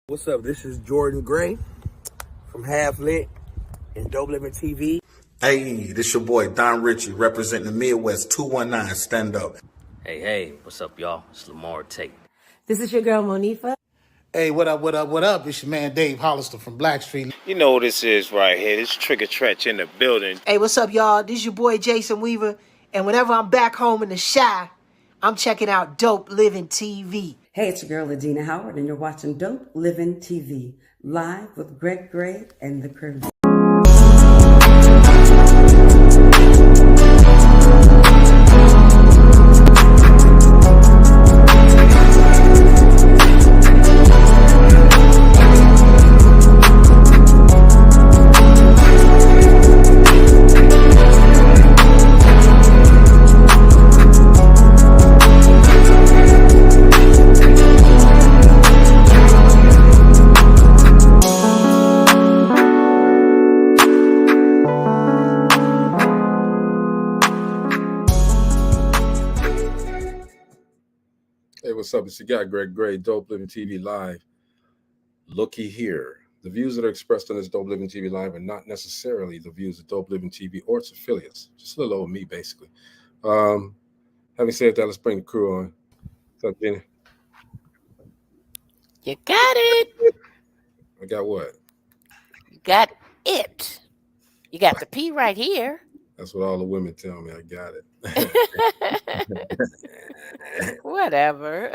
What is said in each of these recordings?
What's up? This is Jordan Gray from Half Lit and DopelivenTV. Hey, this your boy Don Ritchie representing the Midwest 219 Stand Up. Hey, what's up, y'all? It's Lamar Tate. This is your girl, Monifa. Hey, what up? It's your man Dave Hollister from Blackstreet. You know what this is right here. This Trigger Tretch in the building. Hey, what's up, y'all? This is your boy Jason Weaver. And whenever I'm back home in the Chi, I'm checking out Dope Living TV. Hey, it's your girl, Adina Howard, and you're watching Dope Living TV, live with Greg Gray and the crew. Hey, what's up? It's your guy, Greg Gray, Dope Living TV Live. Looky here. The views that are expressed on this Dope Living TV Live are not necessarily the views of Dope Living TV or its affiliates. Just a little old me, basically. Having said that, let's bring the crew on. What's up, Jenny? You got it. I got what? You got it. You got the P right here. That's what all the women tell me. I got it. Whatever.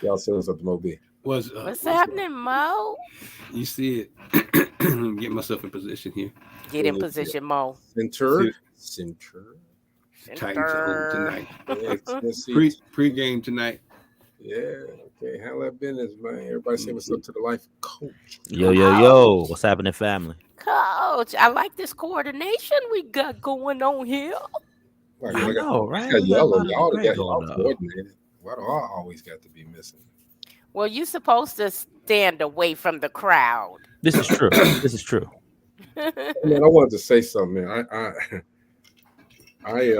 Y'all say what's up to Mo B. What's happening, Mo? You see it. Get myself in position here. Get in position, Mo. Center. Titans at home tonight. Yeah, Pre-game tonight. yeah, okay. Handle that business, man. Everybody say what's up to the life coach. Yo. What's happening, family? Coach, I like this coordination we got going on here. Like, I know, right? got yellow. Y'all Great got going y'all up. coordinated. Why do I always got to be missing? Well, you're supposed to stand away from the crowd. This is true. This is true. Man, I wanted to say something, man. I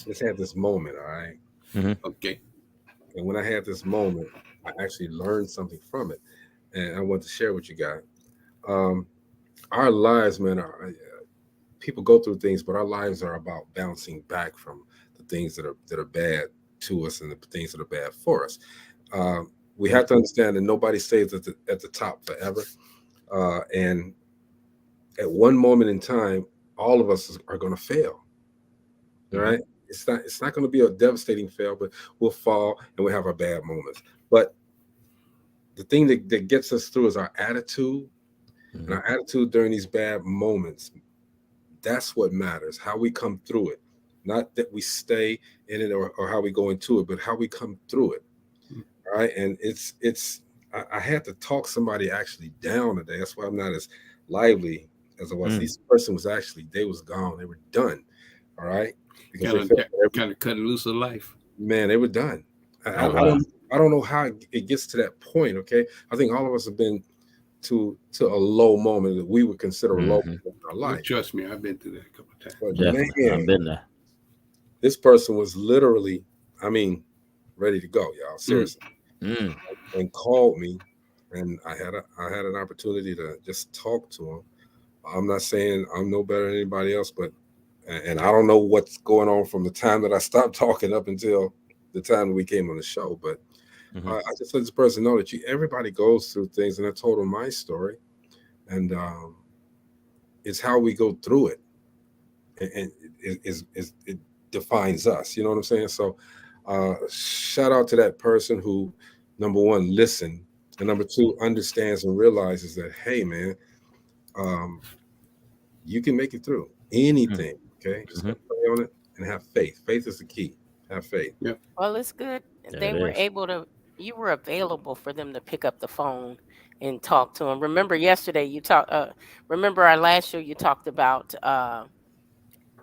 just had this moment, all right? Mm-hmm. Okay. And when I had this moment, I actually learned something from it, and I want to share with you guys. Our lives, man, people go through things, but our lives are about bouncing back from the things that are bad to us and the things that are bad for us. We have to understand that nobody stays at the top forever, and at one moment in time, all of us are going to fail. All right. It's not going to be a devastating fail, but we'll fall and we'll have our bad moments. But the thing that gets us through is our attitude. And our attitude during these bad moments, that's what matters, how we come through it. Not that we stay in it or how we go into it, but how we come through it. All right. And I had to talk somebody actually down today. That's why I'm not as lively as I was. This person was actually, they was gone. They were done. All right. Kind of cutting loose of life. Man, they were done. I don't know how it gets to that point. Okay. I think all of us have been to a low moment that we would consider a low moment in our life. Trust me, I've been through that a couple of times. But Definitely. man, I've been there. this person was literally, ready to go, y'all. Seriously. And called me, and I had an opportunity to just talk to him. I'm not saying I'm no better than anybody else, but and I don't know what's going on from the time that I stopped talking up until the time that we came on the show, but I just let this person know that everybody goes through things, and I told him my story, and it's how we go through it, and it defines us. You know what I'm saying? So, shout out to that person who, number one, listened, and number two, understands and realizes that, hey, man, you can make it through anything. Okay, just pray on it and have faith. Faith is the key. Have faith. Yeah. Well, it's good. There They it were is. able to. You were available for them to pick up the phone and talk to them. Remember yesterday you talked. Remember our last show you talked about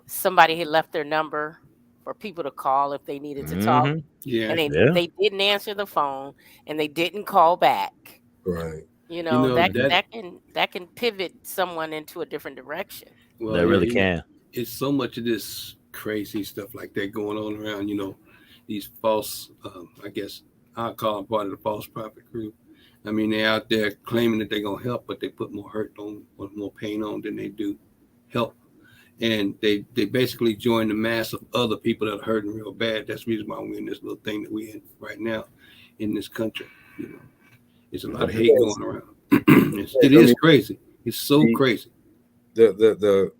somebody had left their number for people to call if they needed to talk, Mm-hmm. Yeah. and Yeah. they didn't answer the phone and they didn't call back. Right. You You know know that that. that can pivot someone into a different direction. Well, They yeah, really can. it's so much of this crazy stuff like that going on around. These false. I guess I call them part of the false prophet crew. I mean, they're out there claiming that they're gonna help, but they put more hurt on, or more pain on than they do help. And they basically join the mass of other people that are hurting real bad. That's the reason why we're in this little thing that we're in right now in this country. It's a lot of hate going around. It is crazy. It's so crazy. The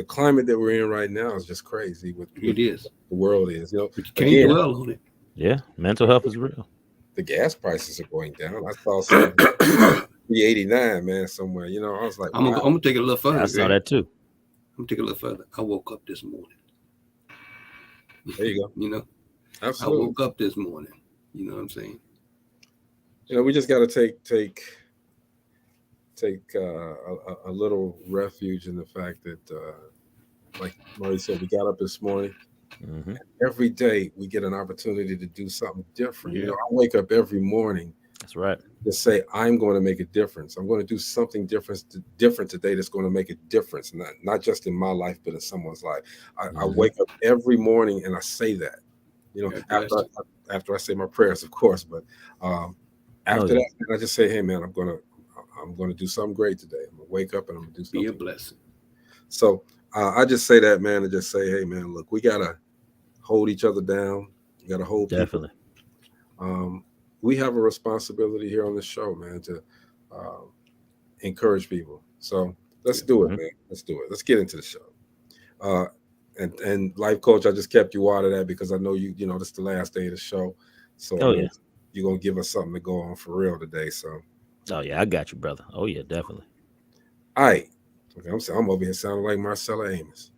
climate that we're in right now is just crazy. It is. The world is. But you can't dwell on it. Yeah. Mental health is real. The gas prices are going down. I saw some 389, man, somewhere. I was like, I'm gonna take it a little further. I saw that too. I'm gonna take it a little further. I woke up this morning. There you go. Absolutely. I woke up this morning. You know what I'm saying? We just got to take a little refuge in the fact that, like Marty said, we got up this morning. Mm-hmm. Every day we get an opportunity to do something different. Yeah. I wake up every morning. That's right. To say I'm going to make a difference. I'm going to do something different today that's going to make a difference, not just in my life, but in someone's life. I wake up every morning and I say that. After I say my prayers, of course, but after that, I just say, hey man, I'm going to do something great today. I'm going to wake up and I'm going to do something. Be a blessing. So I just say that, man, and just say, hey man, look, we got to hold each other down. You got to hold definitely. We have a responsibility here on this show, man, to encourage people. So let's do it, man. Let's do it. Let's get into the show. And life coach, I just kept you out of that because I know this is the last day of the show. So you're going to give us something to go on for real today. So. Oh yeah, I got you, brother. Oh yeah, definitely. All right. Okay, I'm over here sounding like Marcella Amos.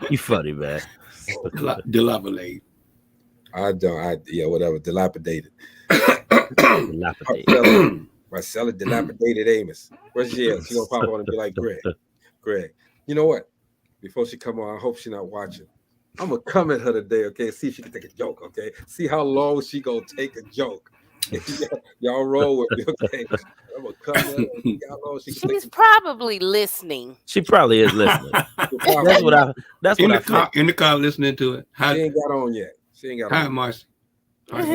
You funny, man. Dilapidated. Whatever. Dilapidated. Marcella dilapidated Amos. Where's she at? She gonna pop on and be like, Greg. You know what? Before she come on, I hope she's not watching. I'm gonna come at her today, okay? See if she can take a joke, okay? See how long she gonna take a joke. Y'all roll with me, okay? I'm gonna come at her. See how long she can She's probably listening. She probably is listening. That's what I in the car listening to it. She ain't got on yet. She ain't got on. Hi, Marcy. I'm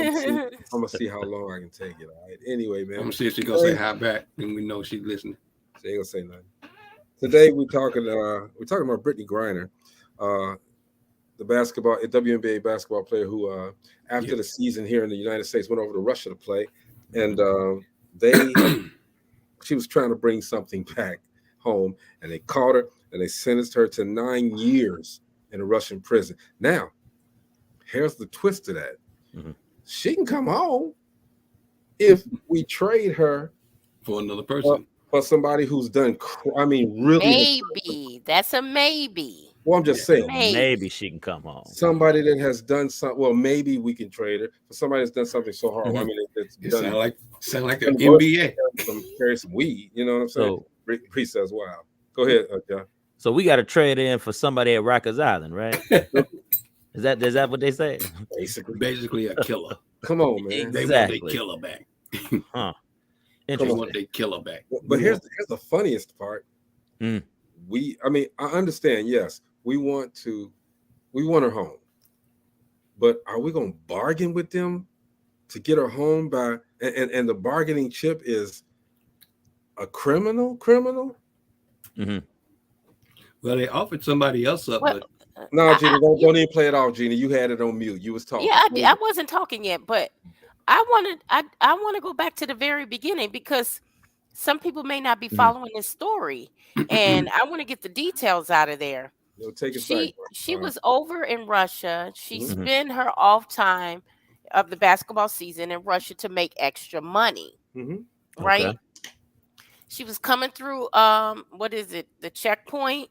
gonna see how long I can take it. All right. Anyway, man. I'm gonna see if she's gonna say hi back, and we know she's listening. She ain't gonna say nothing. Today we're talking about Brittany Griner, the WNBA basketball player who, after the season here in the United States, went over to Russia to play, and she was trying to bring something back home, and they caught her and they sentenced her to 9 years in a Russian prison. Now, here's the twist to that: she can come home if we trade her for another person. For somebody who's done, really. Maybe. That's a maybe. Well, I'm just saying. Maybe she can come home. Somebody that has done something. Well, maybe we can trade her for somebody that's done something so hard. It's it done sound like an NBA. Carry some weed. You know what I'm saying? Bree says, "Wow." Go ahead, John. So we got to trade in for somebody at Rikers Island, right? Is that what they say? Basically a killer. Come on, man. They want their killer back. Huh. They want their killer back. But here's the funniest part. I understand. Yes, we want her home, but are we going to bargain with them to get her home by? And the bargaining chip is a criminal. Mm-hmm. Well, they offered somebody else up, but no, Gina, don't even play it off, Gina. You had it on mute. You was talking. Yeah, I wasn't talking yet, but I want to go back to the very beginning because some people may not be following this story, and I want to get the details out of there. She was over in Russia. She spent her off time of the basketball season in Russia to make extra money, right? Okay. She was coming through what is it? The checkpoint?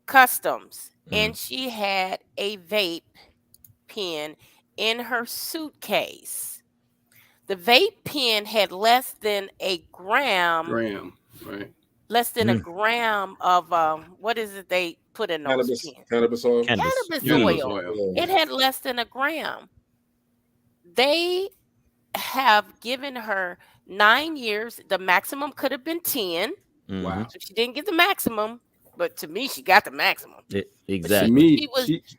Customs. and she had a vape pen in her suitcase. The vape pen had less than a gram, right? less than a gram of what is it they put in those pens? Cannabis oil. Cannabis. Cannabis Cannabis oil. oil. It had less than a gram. They have given her 9 years. The maximum could have been 10. Wow. So she didn't get the maximum, but to me, she got the maximum. To Exactly. me,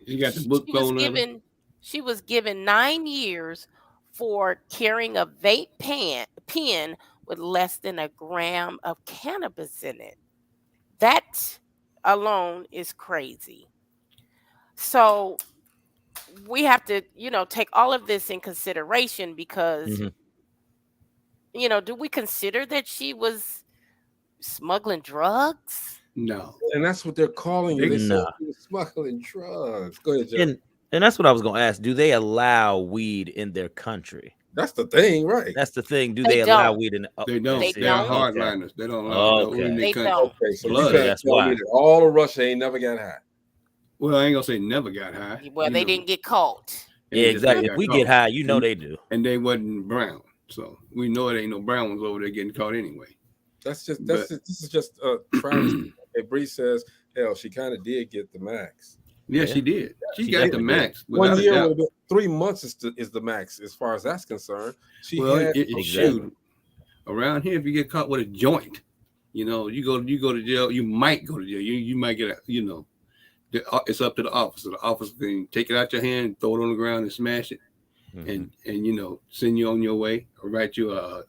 she got the book She was blown out of her. given she was given 9 years for carrying a vape pen with less than a gram of cannabis in it. That alone is crazy. So we have to, take all of this in consideration because, do we consider that she was smuggling drugs? No. And that's what they're calling it. They said Nah. he was smuggling drugs. Go ahead, Joe. And that's what I was gonna ask. Do they allow weed in their country? That's the thing, right? That's the thing. Do They they allow don't. weed in? They don't. They They are don't. hardliners. They don't allow no weed in They their country. don't. Okay, so Blood. you can't That's tell why. me that all of Russia ain't never got high. Well, I ain't gonna say never got high. Well, You they know, didn't get caught. Yeah, they just exactly. got If we caught. get high, you know they do. And they wasn't brown, so we know it ain't no brown ones over there getting caught anyway. This is just travesty. Okay, Bree says, hell, she kind of did get the max. Yeah, she did. She got the definitely max. 1 without a year doubt. would have been 3 months is the max as far as that's concerned. She Well, had shoot, around here, if you get caught with a joint, you go to jail. You might go to jail. You might get it's up to the officer. The officer can take it out your hand, throw it on the ground, and smash it, and send you on your way, or write you a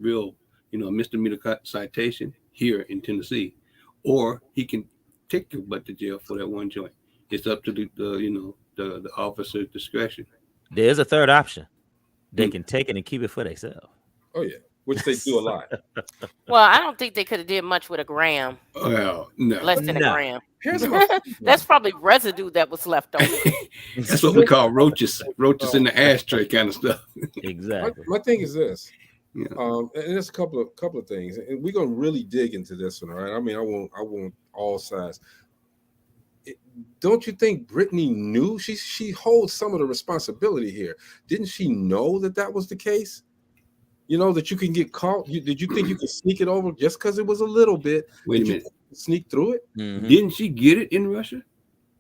real misdemeanor citation here in Tennessee, or he can take your butt to jail for that one joint. It's up to the officer's discretion. There's a third option. They can take it and keep it for themselves. Oh yeah, which they do a lot. Well, I don't think they could have did much with a gram. Well, no. Less than a gram. Here's my That's probably residue that was left over. That's what we call roaches in the ashtray kind of stuff. Exactly. My thing is this. Yeah. And there's a couple of things, and we're gonna really dig into this one, all right? I mean, I want all sides. Don't you think Brittany knew? She holds some of the responsibility here. Didn't she know that was the case? That you can get caught. Did you think you could sneak it over just because it was a little bit? Wait a Did you minute. sneak through it? Didn't she get it in Russia?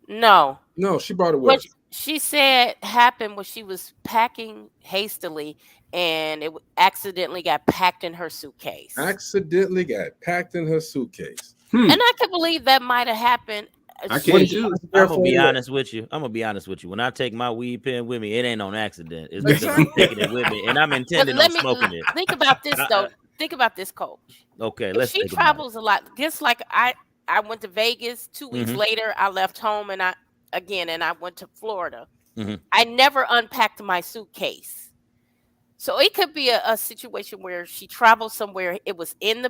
No. No, she brought it with What her. she said happened when she was packing hastily and it accidentally got packed in her suitcase. Accidentally got packed in her suitcase. And I can believe that might have happened. I can too. I'm gonna be honest with you. When I take my weed pen with me, it ain't on accident. It's because I'm taking it with me, and I'm intending on smoking it. Think about this though. Think about this, Coach. Okay, If let's. she think about travels a lot. Just like I went to Vegas 2 weeks later. I left home and I went to Florida. I never unpacked my suitcase, so it could be a situation where she traveled somewhere. It was in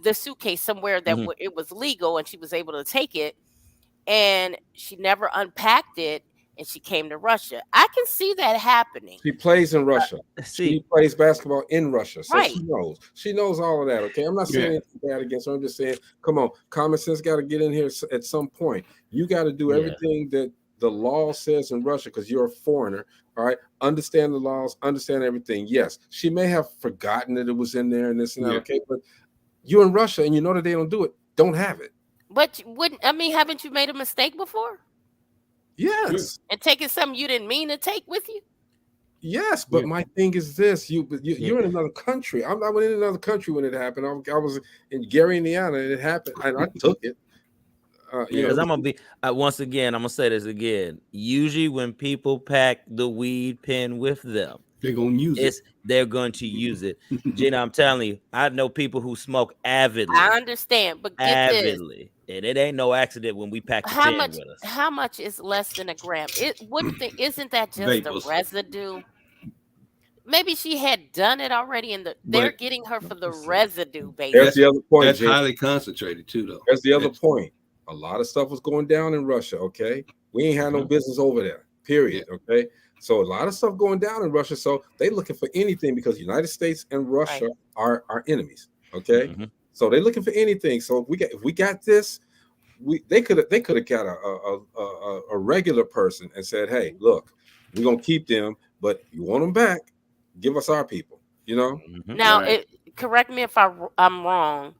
the suitcase somewhere that it was legal, and she was able to take it. And she never unpacked it, and she came to Russia. I can see that happening. She plays in Russia. See, She plays basketball in Russia, so Right. she knows. She knows all of that. Okay, I'm not saying anything bad against her. I'm just saying, come on, common sense got to get in here at some point. You got to do everything that the law says in Russia because you're a foreigner. All right, understand the laws, understand everything. Yes, she may have forgotten that it was in there and this and that. Yeah. Okay, but you're in Russia and you know that they don't do it. Don't have it. But haven't you made a mistake before? Yes. And taking something you didn't mean to take with you? Yes, but my thing is this: you're in another country. I went in another country when it happened. I was in Gary, Indiana, and it happened, and I took it. Because I'm gonna be once again. I'm gonna say this again. Usually, when people pack the weed pen with them, they're gonna use it. They're going to use it. Gina, I'm telling you, I know people who smoke avidly. I understand, but get avidly, and it ain't no accident when we pack the this. pen with us. How much is less than a gram? Isn't that just Vapors. the residue? Maybe she had done it already, and they're getting her for the residue, baby. That's the other point. That's Jay. highly concentrated too, though. That's the other point. A lot of stuff was going down in Russia. Okay, we ain't had no business over there. Period. Okay, so a lot of stuff going down in Russia. So they looking for anything because the United States and Russia are enemies. Okay, so they're looking for anything. So if we got this, they could have got a regular person and said, hey, look, we're gonna keep them, but you want them back, give us our people, you know. Now, Right. correct me if I'm wrong.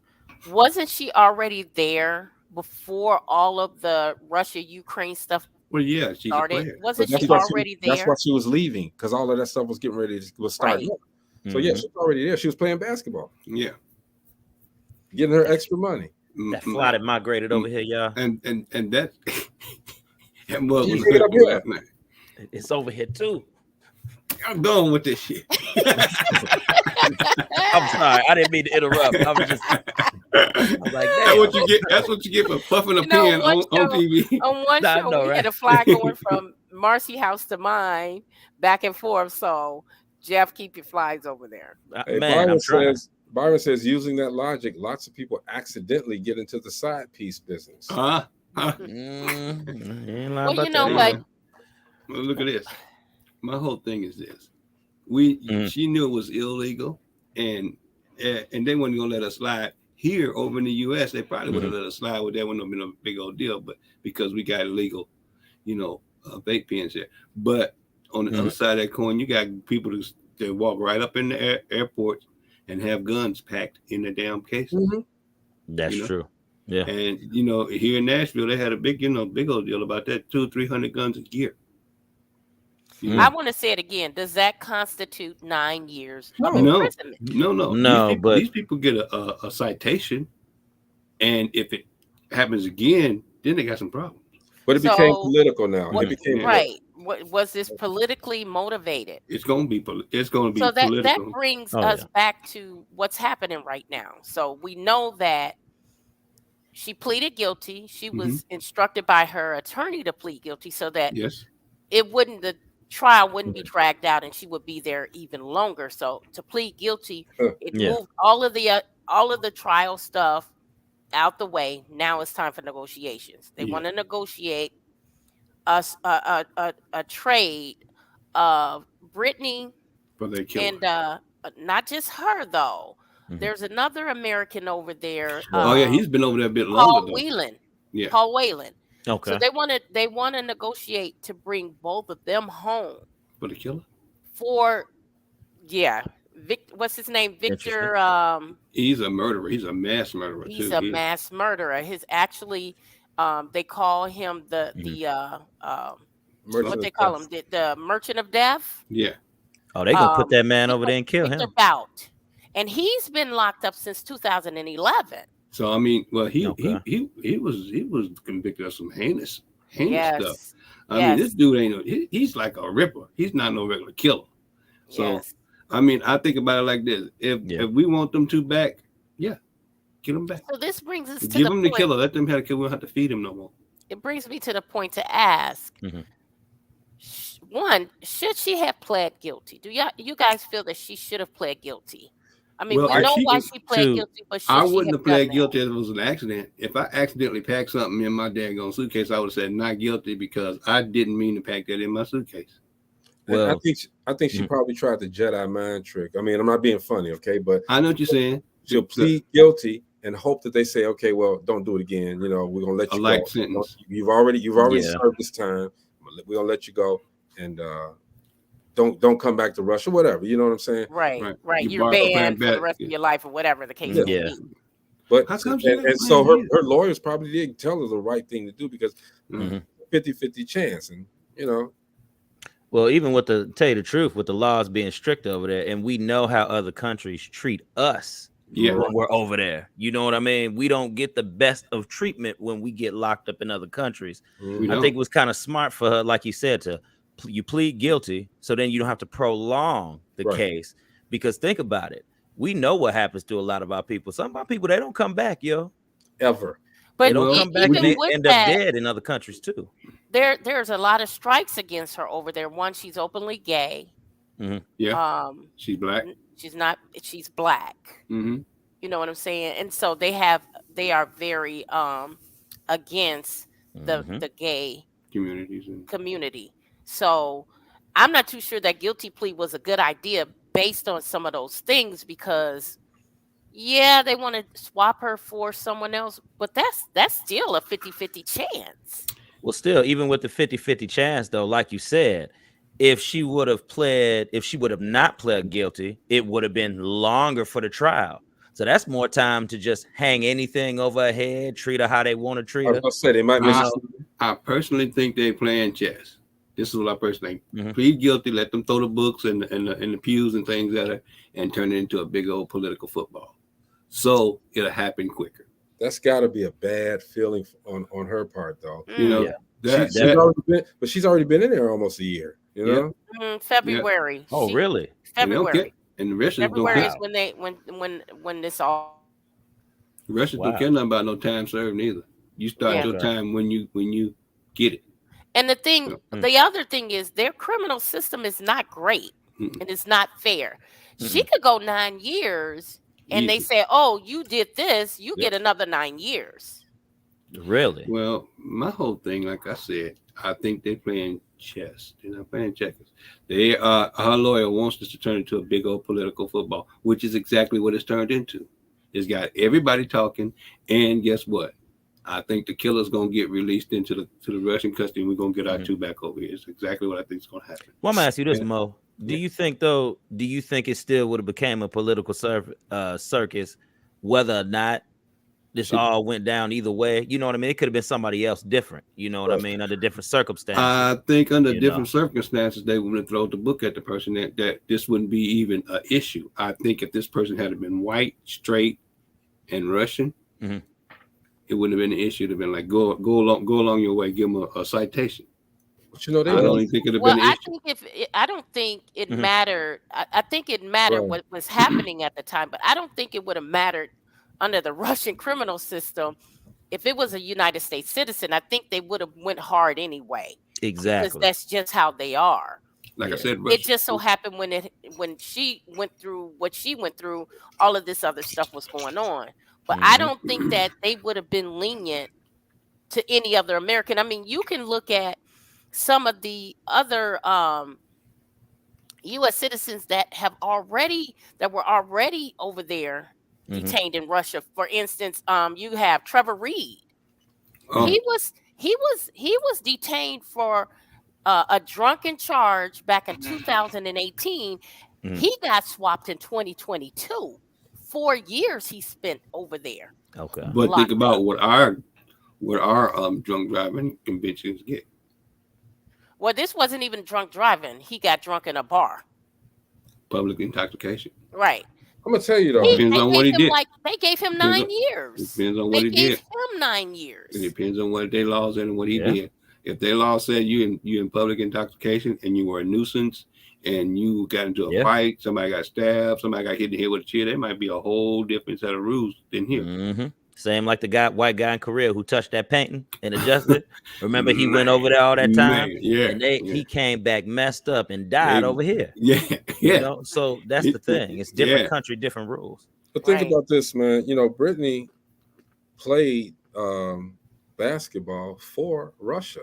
Wasn't she already there before all of the Russia-Ukraine stuff Well, yeah, she's a started? player. But Wasn't that's she why already that's why there? she was leaving, because all of that stuff was getting ready to was starting Right. up. So yeah, she's already there. She was playing basketball, Yeah. getting her extra money. That flight had migrated over here, y'all. And that that mug You was pick it up hurting here. last night. It's over here too. I'm done with this shit. I'm sorry, I didn't mean to interrupt. I was like, That's damn. what you get. That's what you get for puffing a pen on TV. On one Nah, I show, know, we right? had a fly going from Marcy house to mine, back and forth. So, Jeff, keep your flies over there. Hey, Man, I'm trying. Byron says, using that logic, lots of people accidentally get into the side piece business. Ain't lying Well, about you know that what? either. Well, look at this. My whole thing is this: Mm. she knew it was illegal, and they weren't gonna let us slide here over in the U.S. They probably would have let us slide with that. Wouldn't have been a big old deal, but because we got illegal, vape pens here. But on the other side of that coin, you got people that walk right up in the airport and have guns packed in the damn cases. That's true. Yeah. And here in Nashville, they had a big old deal about that. 200-300 guns a year. I want to say it again. Does that constitute 9 years of No, imprisonment? no. but These people get a citation, and if it happens again, then they got some problems. But it became political now. What, It became right. Was this politically motivated? It's going to be. It's going to be So that political. brings us back to what's happening right now. So we know that she pleaded guilty. She was instructed by her attorney to plead guilty, so that the trial wouldn't be dragged out, and she would be there even longer. So to plead guilty, it moved all of the trial stuff out the way. Now it's time for negotiations. They want to negotiate a trade of Brittany and not just her though. There's another American over there. He's been over there a bit longer. Paul Whelan. Okay. So they want to negotiate to bring both of them home. For the killer? What's his name? Victor. He's a murderer. He's a mass murderer. He's a mass murderer. His actually, they call him the what they call him, the Merchant of Death. Yeah. Oh, they gonna put that man over there and kill him. Bout. And he's been locked up since 2011. So I mean, well, he was convicted of some heinous stuff. I mean, this dude he's like a ripper. He's not no regular killer. So I mean, I think about it like this: if we want them two back, get them back. So this brings us to give the them point. the killer. Let them have the killer. We don't have to feed him no more. It brings me to the point to ask: one, should she have pled guilty? Do you guys feel that she should have pled guilty? I mean, we know why she pled guilty, but I wouldn't have pled guilty if it was an accident. If I accidentally packed something in my daggone suitcase, I would have said not guilty because I didn't mean to pack that in my suitcase. Well, I think she probably tried the Jedi mind trick. I mean, I'm not being funny, okay, but I know what you're saying. She'll plead guilty and hope that they say, okay, well, don't do it again. We're gonna let you go. Sentence. You've already served this time. We're gonna let you go, and don't come back to Russia, whatever. You know what I'm saying? Right. You're banned for the rest of your life, or whatever the case may be. But so her lawyers probably didn't tell her the right thing to do because 50-50 chance, and Well, even to tell you the truth, with the laws being strict over there, and we know how other countries treat us when we're over there. You know what I mean? We don't get the best of treatment when we get locked up in other countries. I think it was kind of smart for her, like you said, you plead guilty, so then you don't have to prolong the case. Because think about it. We know what happens to a lot of our people. Some of our people, they don't come back, ever. But they don't come back and they end up dead in other countries too. There's a lot of strikes against her over there. One, she's openly gay. She's black. She's black. You know what I'm saying? And so they are very against the gay community. So I'm not too sure that guilty plea was a good idea based on some of those things, because Yeah, they want to swap her for someone else, but that's still a 50-50 chance. Well, still, even with the 50-50 chance, though, like you said, if she would have not pled guilty, it would have been longer for the trial. So that's more time to just hang anything over her head, treat her how they want to treat her. I said they might miss. I personally think they're playing chess. This is what I personally think. Mhm. Plead guilty, let them throw the books and the pews and things at her, and turn it into a big old political football. So it'll happen quicker. That's got to be a bad feeling on her part, though. You know, Yeah. she's already been in there almost a year. You know, February. Oh, really? February. And the Russians February don't is when this all. The Russians don't care nothing about no time served neither. You start your time when you get it. And the other thing is their criminal system is not great and it's not fair. She could go 9 years and they say, "Oh, you did this, you get another 9 years." Really? Well, my whole thing, like I said, I think they're playing chess. They're not playing checkers. Her lawyer wants this to turn into a big old political football, which is exactly what it's turned into. It's got everybody talking, and guess what? I think the killer's gonna get released into the Russian custody, and we're gonna get our two back over here. It's exactly what I think is gonna happen. Well, I'm gonna ask you this, Mo. Do you think it still would have became a political circus, whether or not this all went down either way? You know what I mean? It could have been somebody else different. You know what I mean? Under different circumstances. I think under different circumstances, they would have thrown the book at the person that this wouldn't be even an issue. I think if this person had been white, straight, and Russian, it wouldn't have been an issue. It'd have been like, go along your way, give them a citation. But you know, I don't even think it'd have been an issue. I don't think it mattered. I think it mattered what was happening at the time, but I don't think it would have mattered under the Russian criminal system. If it was a United States citizen, I think they would have went hard anyway. Exactly. Because that's just how they are. Like I said, it just so happened when she went through what she went through, all of this other stuff was going on. But I don't think that they would have been lenient to any other American. I mean, you can look at some of the other U.S. citizens that were already over there detained in Russia. For instance, you have Trevor Reed. He was detained for a drunken charge back in 2018. He got swapped in 2022. 4 years he spent over there. Okay. But think about what our drunk driving convictions get. Well, this wasn't even drunk driving. He got drunk in a bar. Public intoxication. Right. I'm gonna tell you though. Depends on what he did. They gave him 9 years. Depends on what he did. They gave him 9 years. It depends on what their laws and what he did. If their law said you in public intoxication and you were a nuisance and you got into a fight, somebody got stabbed, somebody got hit in the head with a chair, there might be a whole different set of rules than here. Same like the white guy in Korea who touched that painting and adjusted. Remember, he went over there all that time, and he came back messed up and died over here. You know, so that's the thing. It's different country, different rules. But think about this, man. You know, Brittany played basketball for Russia.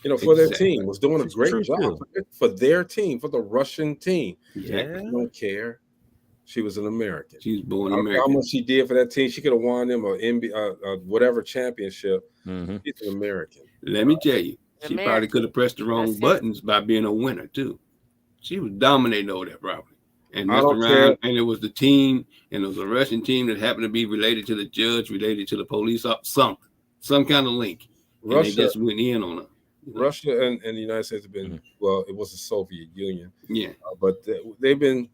You know, for their team, was doing a great job for their team, for the Russian team. I don't care. She was an American. She's born American. How much she did for that team, she could have won them a whatever championship. She's an American. Let me tell you, she probably could have pressed the wrong buttons by being a winner too. She was dominating over there probably, and messed around. And it was the team, and it was a Russian team that happened to be related to the judge, related to the police, some kind of link. And they just went in on her. Russia and the United States have been well. It was the Soviet Union, but they've been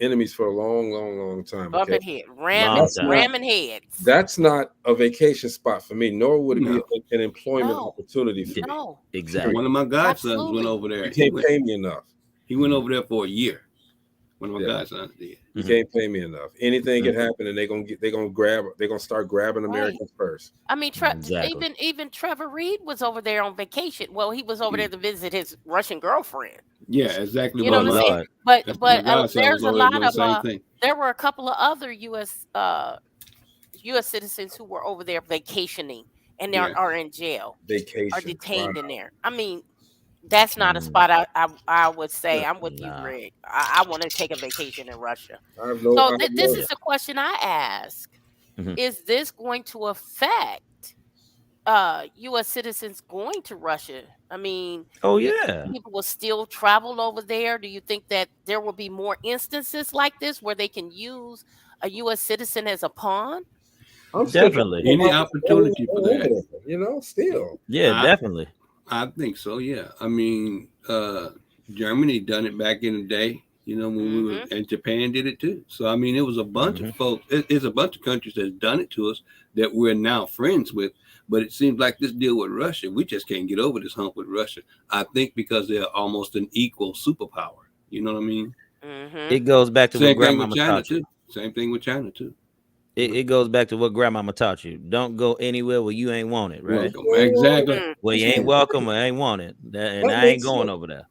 enemies for a long time. Bumping head, ramming heads. That's not a vacation spot for me, nor would it be an employment opportunity for me. Exactly. One of my godsons went over there. You can't pay me enough. He went over there for a year. One of my godsons did. You can't pay me enough. Anything can happen, and they're gonna start grabbing Americans first. I mean, even Trevor Reed was over there on vacation. Well, he was over there to visit his Russian girlfriend. Yeah, exactly. You know what I'm saying? But there's a lot of there were a couple of other U.S. Citizens who were over there vacationing and they are in jail. Vacation are detained in there. I mean, That's not a spot I would say. Yeah. I'm with you, Nah. Greg. I want to take a vacation in Russia. I have no. So I have this no. is the question I ask. Mhm. Is this going to affect U.S. citizens going to Russia? I mean, Oh do you think yeah, people will still travel over there? Do you think that there will be more instances like this where they can use a U.S. citizen as a pawn? I'm still definitely. Any opportunity for that. You know, still. Yeah, I, definitely. I think so. Yeah. I mean, Germany done it back in the day. You know, when we were, and Japan did it too. So I mean, it was a bunch of folks. It's a bunch of countries that's done it to us that we're now friends with. But it seems like this deal with Russia, we just can't get over this hump with Russia. I think because they're almost an equal superpower. You know what I mean? It goes back to what Same thing grandmama with China taught you. too. Same thing with China too. It goes back to what grandmama taught you. Don't go anywhere where you ain't wanted, right? Welcome. Exactly. Where you ain't welcome or ain't wanted. And I ain't going over there.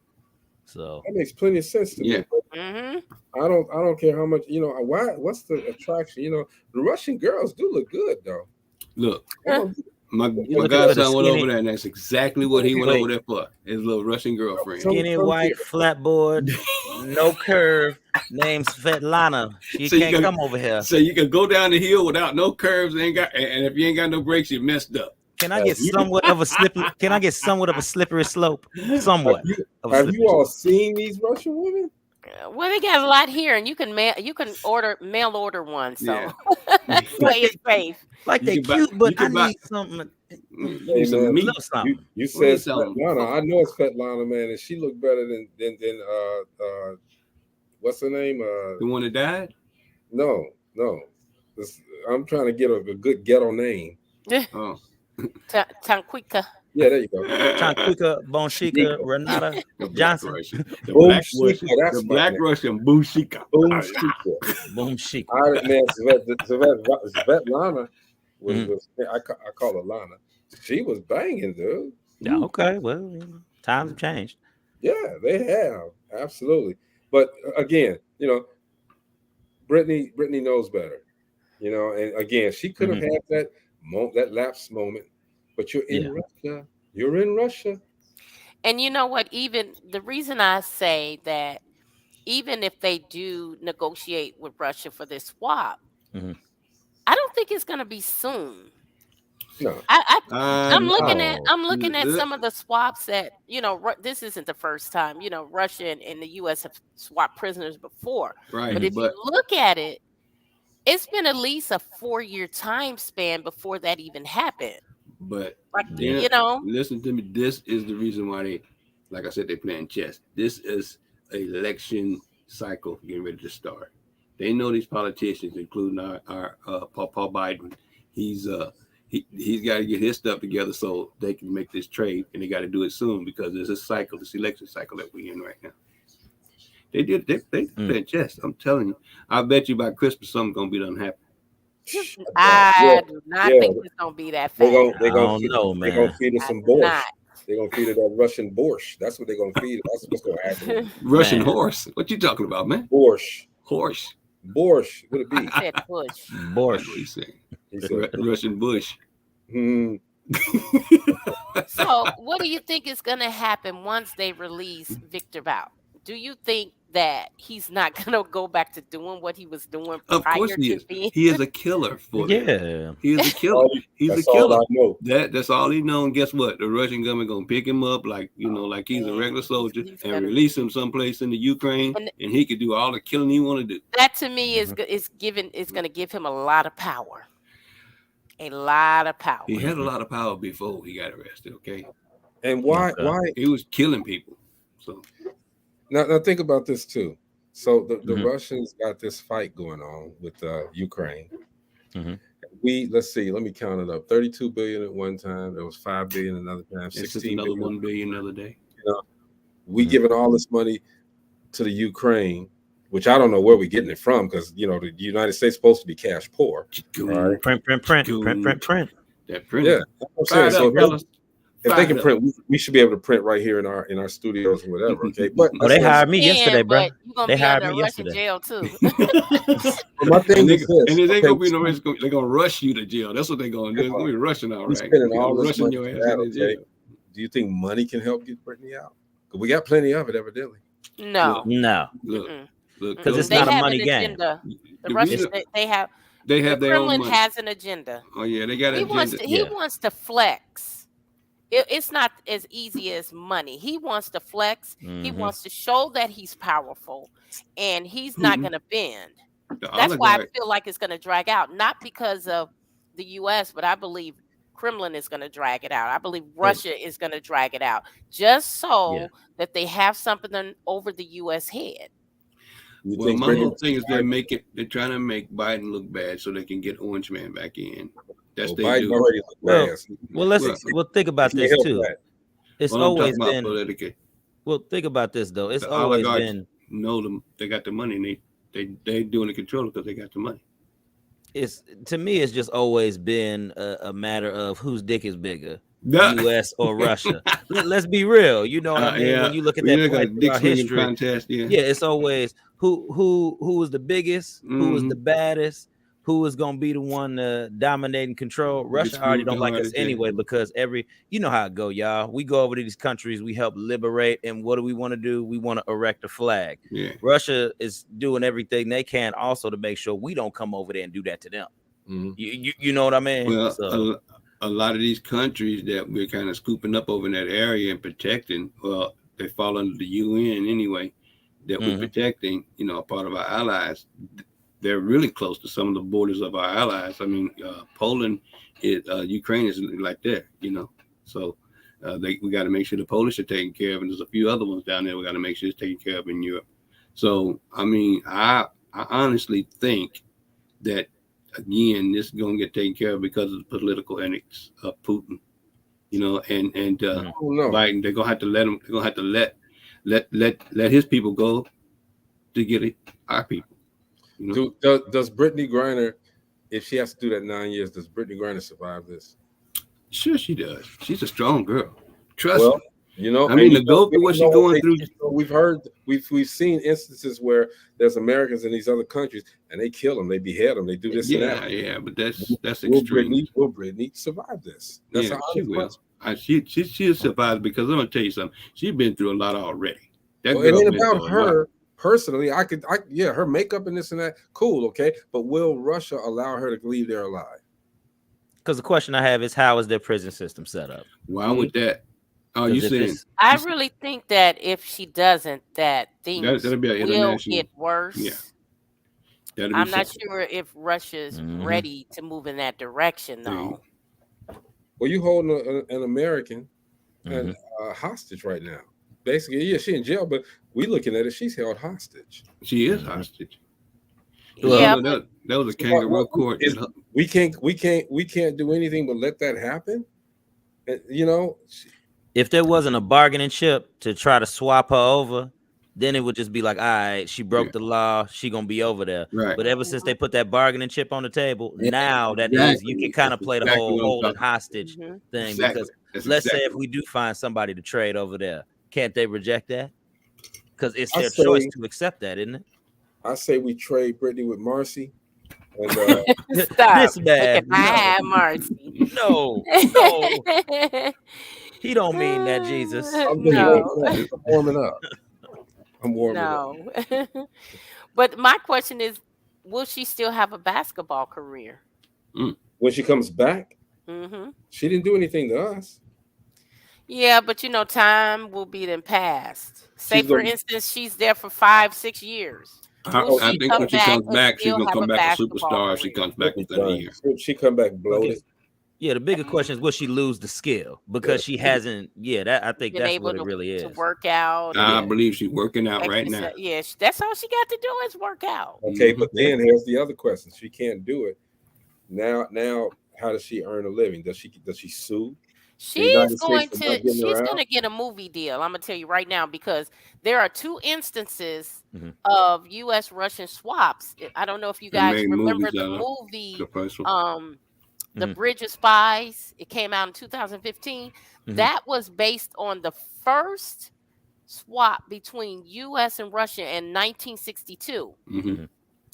So that makes plenty of sense to me. I don't care how much, you know, what's the attraction? You know, the Russian girls do look good though. Look, my looking for godson the went skinny- over there, and that's exactly what he went Wait. over there for. His little Russian girlfriend. skinny white flatboard, no curve, named Svetlana. She So you can't can- come over here. So you can go down the hill without no curves, and if you ain't got no brakes, you messed up. Can I get somewhat of a slippery? Can I get somewhat of a slippery slope? Somewhat. Have you all seen these Russian women? Well, they got a lot here, and you can mail order one. So Yeah. play it safe. Like they You can buy- cute, but you can I buy- need something. You Hey, need some man, meat. Little something. You We said need some- Svetlana. I know it's Svetlana, man, and she looked better than what's her name? The one that died? No. I'm trying to get a good ghetto name. Oh. Tanquika. Yeah, there you go. Tanquika, Bonshika, Renata The Black Johnson. Russian. The Boom Black Shika, Russian. that's The my Black name. Russian Bushika. Boom Shika. Boom chic. Man, Svetlana was I call her Lana. She was banging, dude. Yeah, okay. Well, you know, times have changed. Yeah, they have absolutely. But again, you know, Brittany knows better. You know, and again, she could have had that lapse moment. But you're in Russia. You're in Russia. And you know what? Even the reason I say that, even if they do negotiate with Russia for this swap, I don't think it's going to be soon. No, I'm looking no. at some of the swaps that, you know, this isn't the first time, you know, Russia and the U.S. have swapped prisoners before. Right. But if you look at it, it's been at least a 4-year time span before that even happened. But Like, you know, listen to me. This is the reason why they, like I said, they playing chess. This is an election cycle getting ready to start. They know these politicians, including our Paul Biden. He's got to get his stuff together so they can make this trade, and they got to do it soon because there's a cycle, this election cycle that we're in right now. They playing chess. I'm telling you. I bet you by Christmas something's gonna be done happen. I do not think it's gonna be that fast. They're gonna feed us some borscht. They're gonna feed it that Russian borscht. That's what they're gonna feed. That's what's gonna happen. Russian horse. What you talking about, man? Borscht. Horse. Borscht. What it be? He said bush. Borscht. He said Russian bush. So, what do you think is gonna happen once they release Victor Bout? Do you think that he's not gonna go back to doing what he was doing Of prior course he to is. being? He is a killer for them. Yeah. He is a killer. He's That's a killer. all I know. That's all he knows. And guess what? The Russian government gonna pick him up like like he's a regular soldier and release him someplace in the Ukraine, and he could do all the killing he want to do. That to me is gonna give him a lot of power. A lot of power. He had a lot of power before he got arrested. Okay. And why he was killing people? So now think about this too. So the Russians got this fight going on with Ukraine. Let's see, let me count it up. 32 billion at one time. There was 5 billion another time. 16 another billion. 1 billion another day. You know, we giving all this money to the Ukraine, which I don't know where we're getting it from, because the United States is supposed to be cash poor. Right? Print. That print. Yeah, I'm saying, so if they can print, we should be able to print right here in our studios or whatever. Okay, but they hired me yesterday, bro. You're gonna They be hired under me Russian yesterday. jail too. my thing is this. And it ain't gonna be no risk. They're gonna rush you to jail. That's what they're gonna do. They're gonna be rushing all right. Spending all this rushing money your for ass that, into okay? jail. Do you think money can help get Brittany out? Because we got plenty of it, evidently. No, Look, because it's they not a have money an game. agenda. The The Russians, reason- they have. They have The their own Kremlin money. has an agenda. Oh yeah, they got an He agenda. wants to flex. It's not as easy as money. He wants to flex. He wants to show that he's powerful, and he's not going to bend. That's why I feel like it's going to drag out, not because of the U.S., but I believe Kremlin is going to drag it out. I believe Russia is going to drag it out, just so that they have something over the U.S. head. Well, my whole thing is they're trying to make Biden look bad so they can get Orange Man back in. That's they Biden do. already looked bad. Well, think about this too. It's always been politically. Well, think about this though. It's The always oligarchs been know them. They got the money. And they doing the control because they got the money. It's to me. It's just always been a matter of whose dick is bigger, U.S. or Russia. Let's be real. You know what I mean? When you look at that history, contest, it's always who was the biggest, who was the baddest, who is gonna be the one to dominate and control. Russia already don't like us anyway because you know how it go, y'all. We go over to these countries, we help liberate, and what do we want to do? We want to erect a flag. Yeah. Russia is doing everything they can also to make sure we don't come over there and do that to them. You know what I mean? Well, so, a lot of these countries that we're kind of scooping up over in that area and protecting, well, they fall under the UN anyway, that we're protecting, a part of our allies. They're really close to some of the borders of our allies. I mean, Poland, Ukraine is like there, So we got to make sure the Polish are taken care of, and there's a few other ones down there we got to make sure it's taken care of in Europe. So, I mean, I honestly think that, again, this is going to get taken care of because of the political ethics of Putin, and Biden. They're going to have to let him. They're going to have to let his people go to get our people. Does Brittany Griner, if she has to do that 9 years, does Brittany Griner survive this? Sure, she does. She's a strong girl. Trust me. I mean, to go through what she's going through. We've seen instances where there's Americans in these other countries and they kill them, they behead them, they do this and that. Yeah, but that's extreme. Will Brittany survive this? That's she will. She'll survive because I'm gonna tell you something. She's been through a lot already. It ain't about her personally. Her makeup and this and that, cool, okay. But will Russia allow her to leave there alive? Because the question I have is, how is their prison system set up? Why would that? Oh, you saying? I really think that if she doesn't, that things that'll be will get worse. Yeah. I'm not sure if Russia's ready to move in that direction, though. Well, you holding an American hostage right now. Basically, she's in jail, but we looking at it, she's held hostage. She is hostage. Well, that was a kangaroo court. We can't do anything but let that happen. If there wasn't a bargaining chip to try to swap her over, then it would just be like, all right, she broke the law, she gonna be over there. Right. But ever since they put that bargaining chip on the table, now that is, you can kind of play the whole holding hostage thing. Because let's say if we do find somebody to trade over there, can't they reject that? Because it's their choice to accept that, isn't it? I say we trade Brittany with Marcy. And, Stop. This man, I have Marcy. No. He don't mean that, Jesus. I'm warming up. I'm warming up. But my question is, will she still have a basketball career? When she comes back? She didn't do anything to us. Yeah, but time will be then passed. Say, for instance, she's there for 5-6 years. I think when she comes back, she's gonna come back a superstar. If she comes back within a year. She come back bloated. Okay. Yeah, the bigger question is, will she lose the skill? Because she hasn't. Yeah, I think been that's able what it really is. To work out. I believe she's working out right now. Yeah, that's all she got to do is work out. Okay, but then here's the other question: she can't do it now. How does she earn a living? Does she sue? She's going to get a movie deal. I'm gonna tell you right now, because there are 2 instances of U.S. Russian swaps. I don't know if you guys remember the movie, The Bridge of Spies. It came out in 2015. That was based on the first swap between U.S. and Russia in 1962.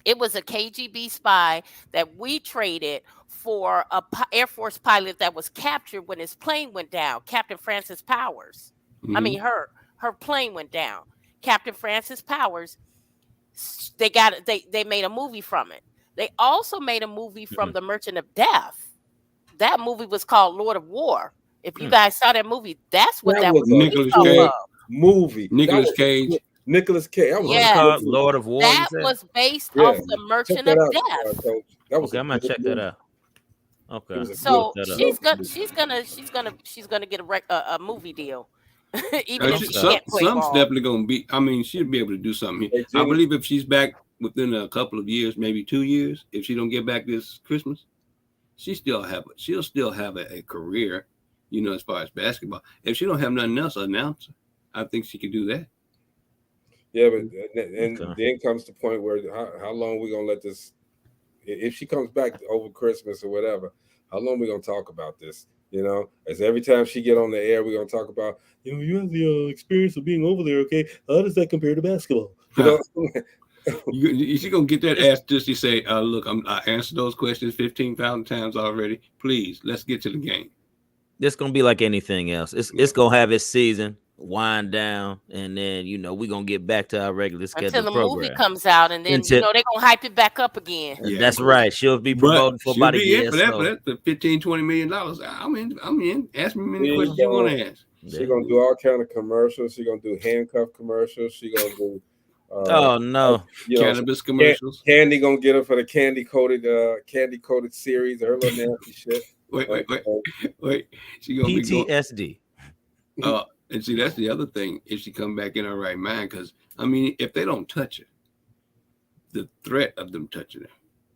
It was a KGB spy that we traded for a Air Force pilot that was captured when his plane went down. Captain Francis Powers. I mean, her plane went down. Captain Francis Powers. They made a movie from it. They also made a movie from The Merchant of Death. That movie was called Lord of War. If you guys saw that movie, that's what that was Nicolas based Cage off of. movie. Nicolas Cage. Nicolas Cage. Yeah, Lord of War. that was based off The Merchant of Death. That was okay, I'm gonna check that out. Okay, so she's gonna get a movie deal. Even if she can't play Some's ball. definitely gonna be. I mean, she'll be able to do something here. I believe if she's back within a couple of years, maybe 2 years, if she don't get back this Christmas, she'll still have a career, you know, as far as basketball. If she don't have nothing else, announcer, I think she could do that. Yeah, but then comes the point where how long we gonna let this? If she comes back over Christmas or whatever, how long we gonna talk about this? You know, as every time she get on the air, we're gonna talk about, you know, you have the experience of being over there. Okay, how does that compare to basketball? You know, She's gonna get that ass just to say, "Look, I answered those questions 15,000 times already. Please, let's get to the game." It's gonna be like anything else. It's gonna have its season, wind down, and then we're gonna get back to our regular schedule until the program. movie comes out, and then they're gonna hype it back up again. Yeah, that's right. She'll be promoting for about a year. For that, the $15-20 million. I'm in. Ask me many questions you want to ask. She's gonna do all kind of commercials. She's gonna do handcuff commercials. She's gonna do oh no, cannabis commercials. Candy gonna get her for the candy coated series. Her little nasty shit. Wait. She gonna PTSD. And see, that's the other thing. If she come back in her right mind, because I mean, if they don't touch her, the threat of them touching her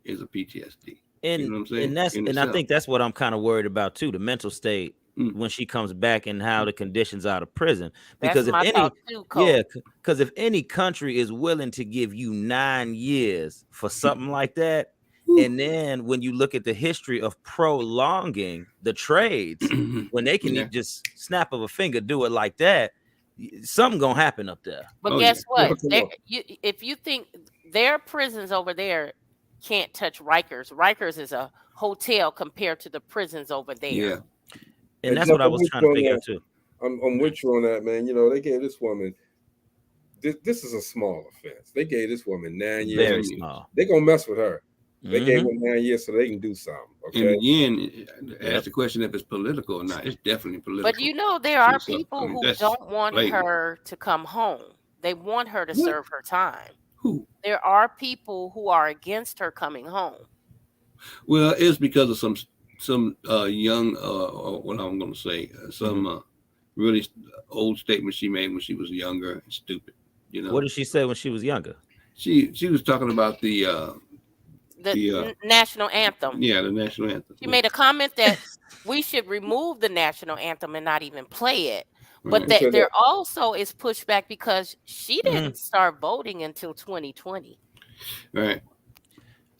is a PTSD. And you know what I'm saying? And I think that's what I'm kind of worried about too, the mental state when she comes back and how the conditions out of prison. Because because if any country is willing to give you 9 years for something like that, and then when you look at the history of prolonging the trades, when they can just snap of a finger do it like that, something gonna happen up there. But guess what? If you think their prisons over there can't touch Rikers, Rikers is a hotel compared to the prisons over there. Yeah. And that's what I was trying to figure out too. I'm with you on that, man. You know, they gave this woman. This is a small offense. They gave this woman 9 years. Very small. They're gonna mess with her. They gave her 9 years so they can do something. Okay. And again, ask the question if it's political or not. It's definitely political. But you know, there are people who don't want her to come home. They want her to serve her time. Who? There are people who are against her coming home. Well, it's because of some young, what I'm going to say, some really old statement she made when she was younger and stupid. You know, what did she say when she was younger? She was talking about the national anthem. Yeah, the national anthem. She made a comment that we should remove the national anthem and not even play it. But that there also is pushback because she didn't start voting until 2020. Right.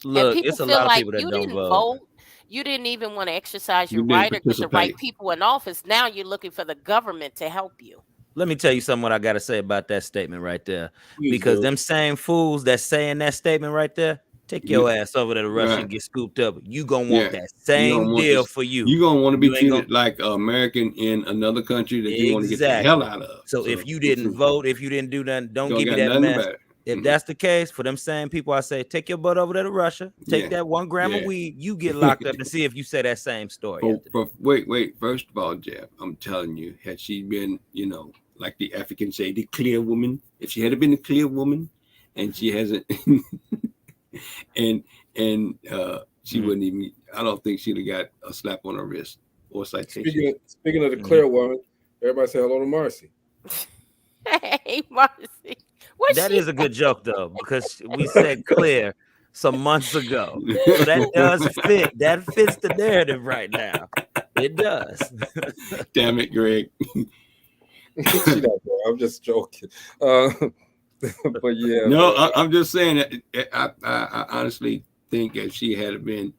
Look, and people it's a feel lot of like people that you don't didn't vote. You didn't even want to exercise your right or get the right people in office. Now you're looking for the government to help you. Let me tell you something what I got to say about that statement right there. Because them same fools that's saying that statement right there, take your ass over to the Russia and get scooped up. You gonna want that same deal for you. You're gonna want to be treated like an American in another country that you want to get the hell out of. So if you didn't vote, if you didn't do nothing, don't give me that mess. If that's the case, for them same people, I say, take your butt over there to Russia, take that 1 gram of weed, you get locked up and see if you say that same story. Wait. First of all, Jeff, I'm telling you, had she been, you know, like the Africans say, the clear woman, if she had been a clear woman and she hasn't, and she wouldn't even, I don't think she'd have got a slap on her wrist or citation. Speaking of the clear woman, everybody say hello to Marcy. Hey, Marcy. That is a good joke, though, because we said clear some months ago. So that does fit. That fits the narrative right now. It does. Damn it, Greg. I'm just joking. But yeah. No, I'm just saying that I honestly think if she had been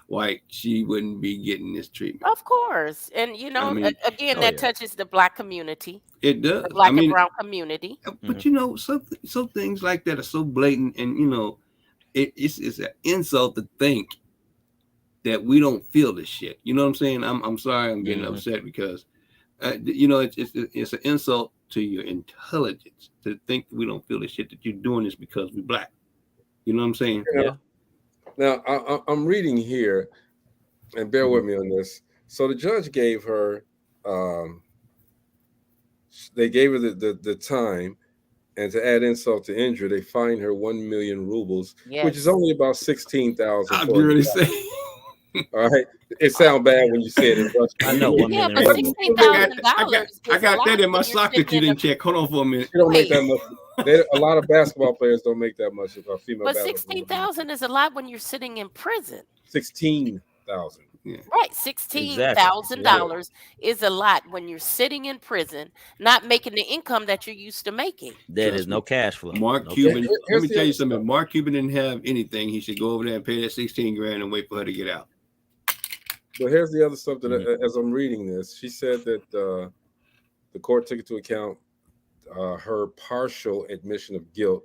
white, she wouldn't be getting this treatment. Of course. And, you know, again, that touches the Black community. It does. The Black and brown community. But, you know, some things like that are so blatant. And, you know, it's an insult to think that we don't feel this shit. You know what I'm saying? I'm sorry, I'm getting upset because it's an insult to your intelligence to think we don't feel this shit, that you're doing this because we're black. You know what I'm saying? Yeah. Now I'm reading here, and bear with me on this. So the judge gave her, they gave her the time, and to add insult to injury, they fined her 1 million rubles, which is only about 16,000. I'm really saying. All right, it sounds bad when you say it in Russian. I know 1 Yeah, million but rubles. $16,000. I got that in my sock that you didn't check. Hold on for a minute. She don't make that much. A lot of basketball players don't make that much. Female But basketball 16,000 is a lot when you're sitting in prison. 16,000. Yeah. Right, $16,000 is a lot when you're sitting in prison, not making the income that you're used to making. There is no cash flow. Mark Cuban. Let me tell you something. If Mark Cuban didn't have anything, he should go over there and pay that 16 grand and wait for her to get out. But here's the other stuff that, as I'm reading this, she said that the court took into account her partial admission of guilt,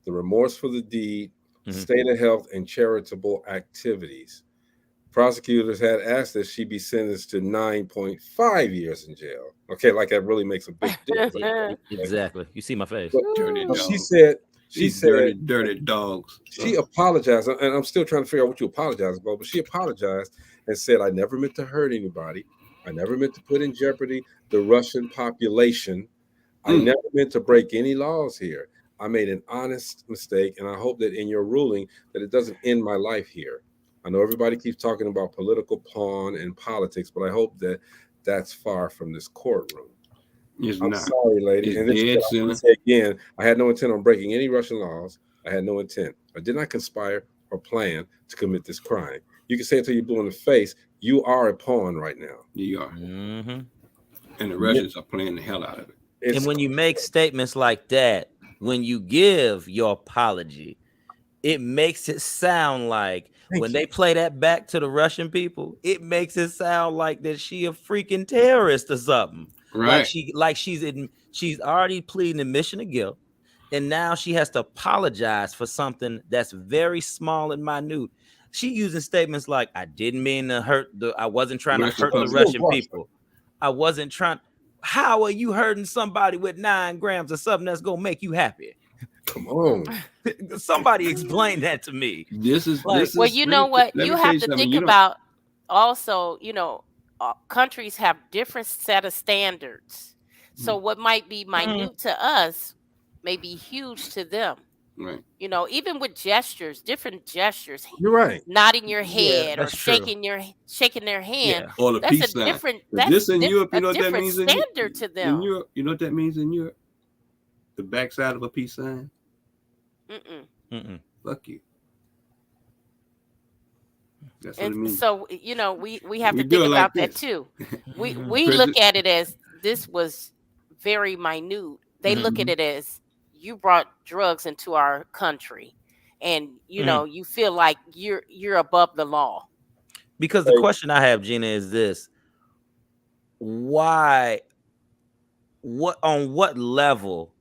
the remorse for the deed, state of health, and charitable activities. Prosecutors had asked that she be sentenced to 9.5 years in jail. Okay, like that really makes a big difference. Exactly. You see my face. But she said, dirty dogs. She apologized, and I'm still trying to figure out what you apologize about, but she apologized and said, I never meant to hurt anybody. I never meant to put in jeopardy the Russian population. I never meant to break any laws here. I made an honest mistake, and I hope that in your ruling that it doesn't end my life here. I know everybody keeps talking about political pawn and politics, but I hope that that's far from this courtroom. I'm sorry, lady. And this say again, I had no intent on breaking any Russian laws. I had no intent. I did not conspire or plan to commit this crime. You can say it till you're blue in the face. You are a pawn right now. You are. And the Russians are playing the hell out of it. And when you make statements like that, when you give your apology, it makes it sound like when they play that back to the Russian people, it makes it sound like that she a freaking terrorist or something. Right. She's already pleading admission of guilt, and now she has to apologize for something that's very small and minute. She using statements like, I didn't mean to I wasn't trying to hurt the Russian people. I wasn't trying. How are you hurting somebody with 9 grams of something that's gonna make you happy? Come on. Somebody explain that to me. Well, you know what? You have to think about also, countries have different set of standards. So what might be minute to us may be huge to them. Right. Even with gestures, different gestures. You're right. Nodding your head or shaking their hand. Yeah. Or the that's peace a sign. different. This in Europe, you know what that means standard to them. In Europe, you know what that means in Europe? The backside of a peace sign. Fuck you. That's what it means. So we have to think about that too. We look at it as this was very minute. They look at it as you brought drugs into our country, and you feel like you're above the law. Because the question I have, Gina, is this: why? On what level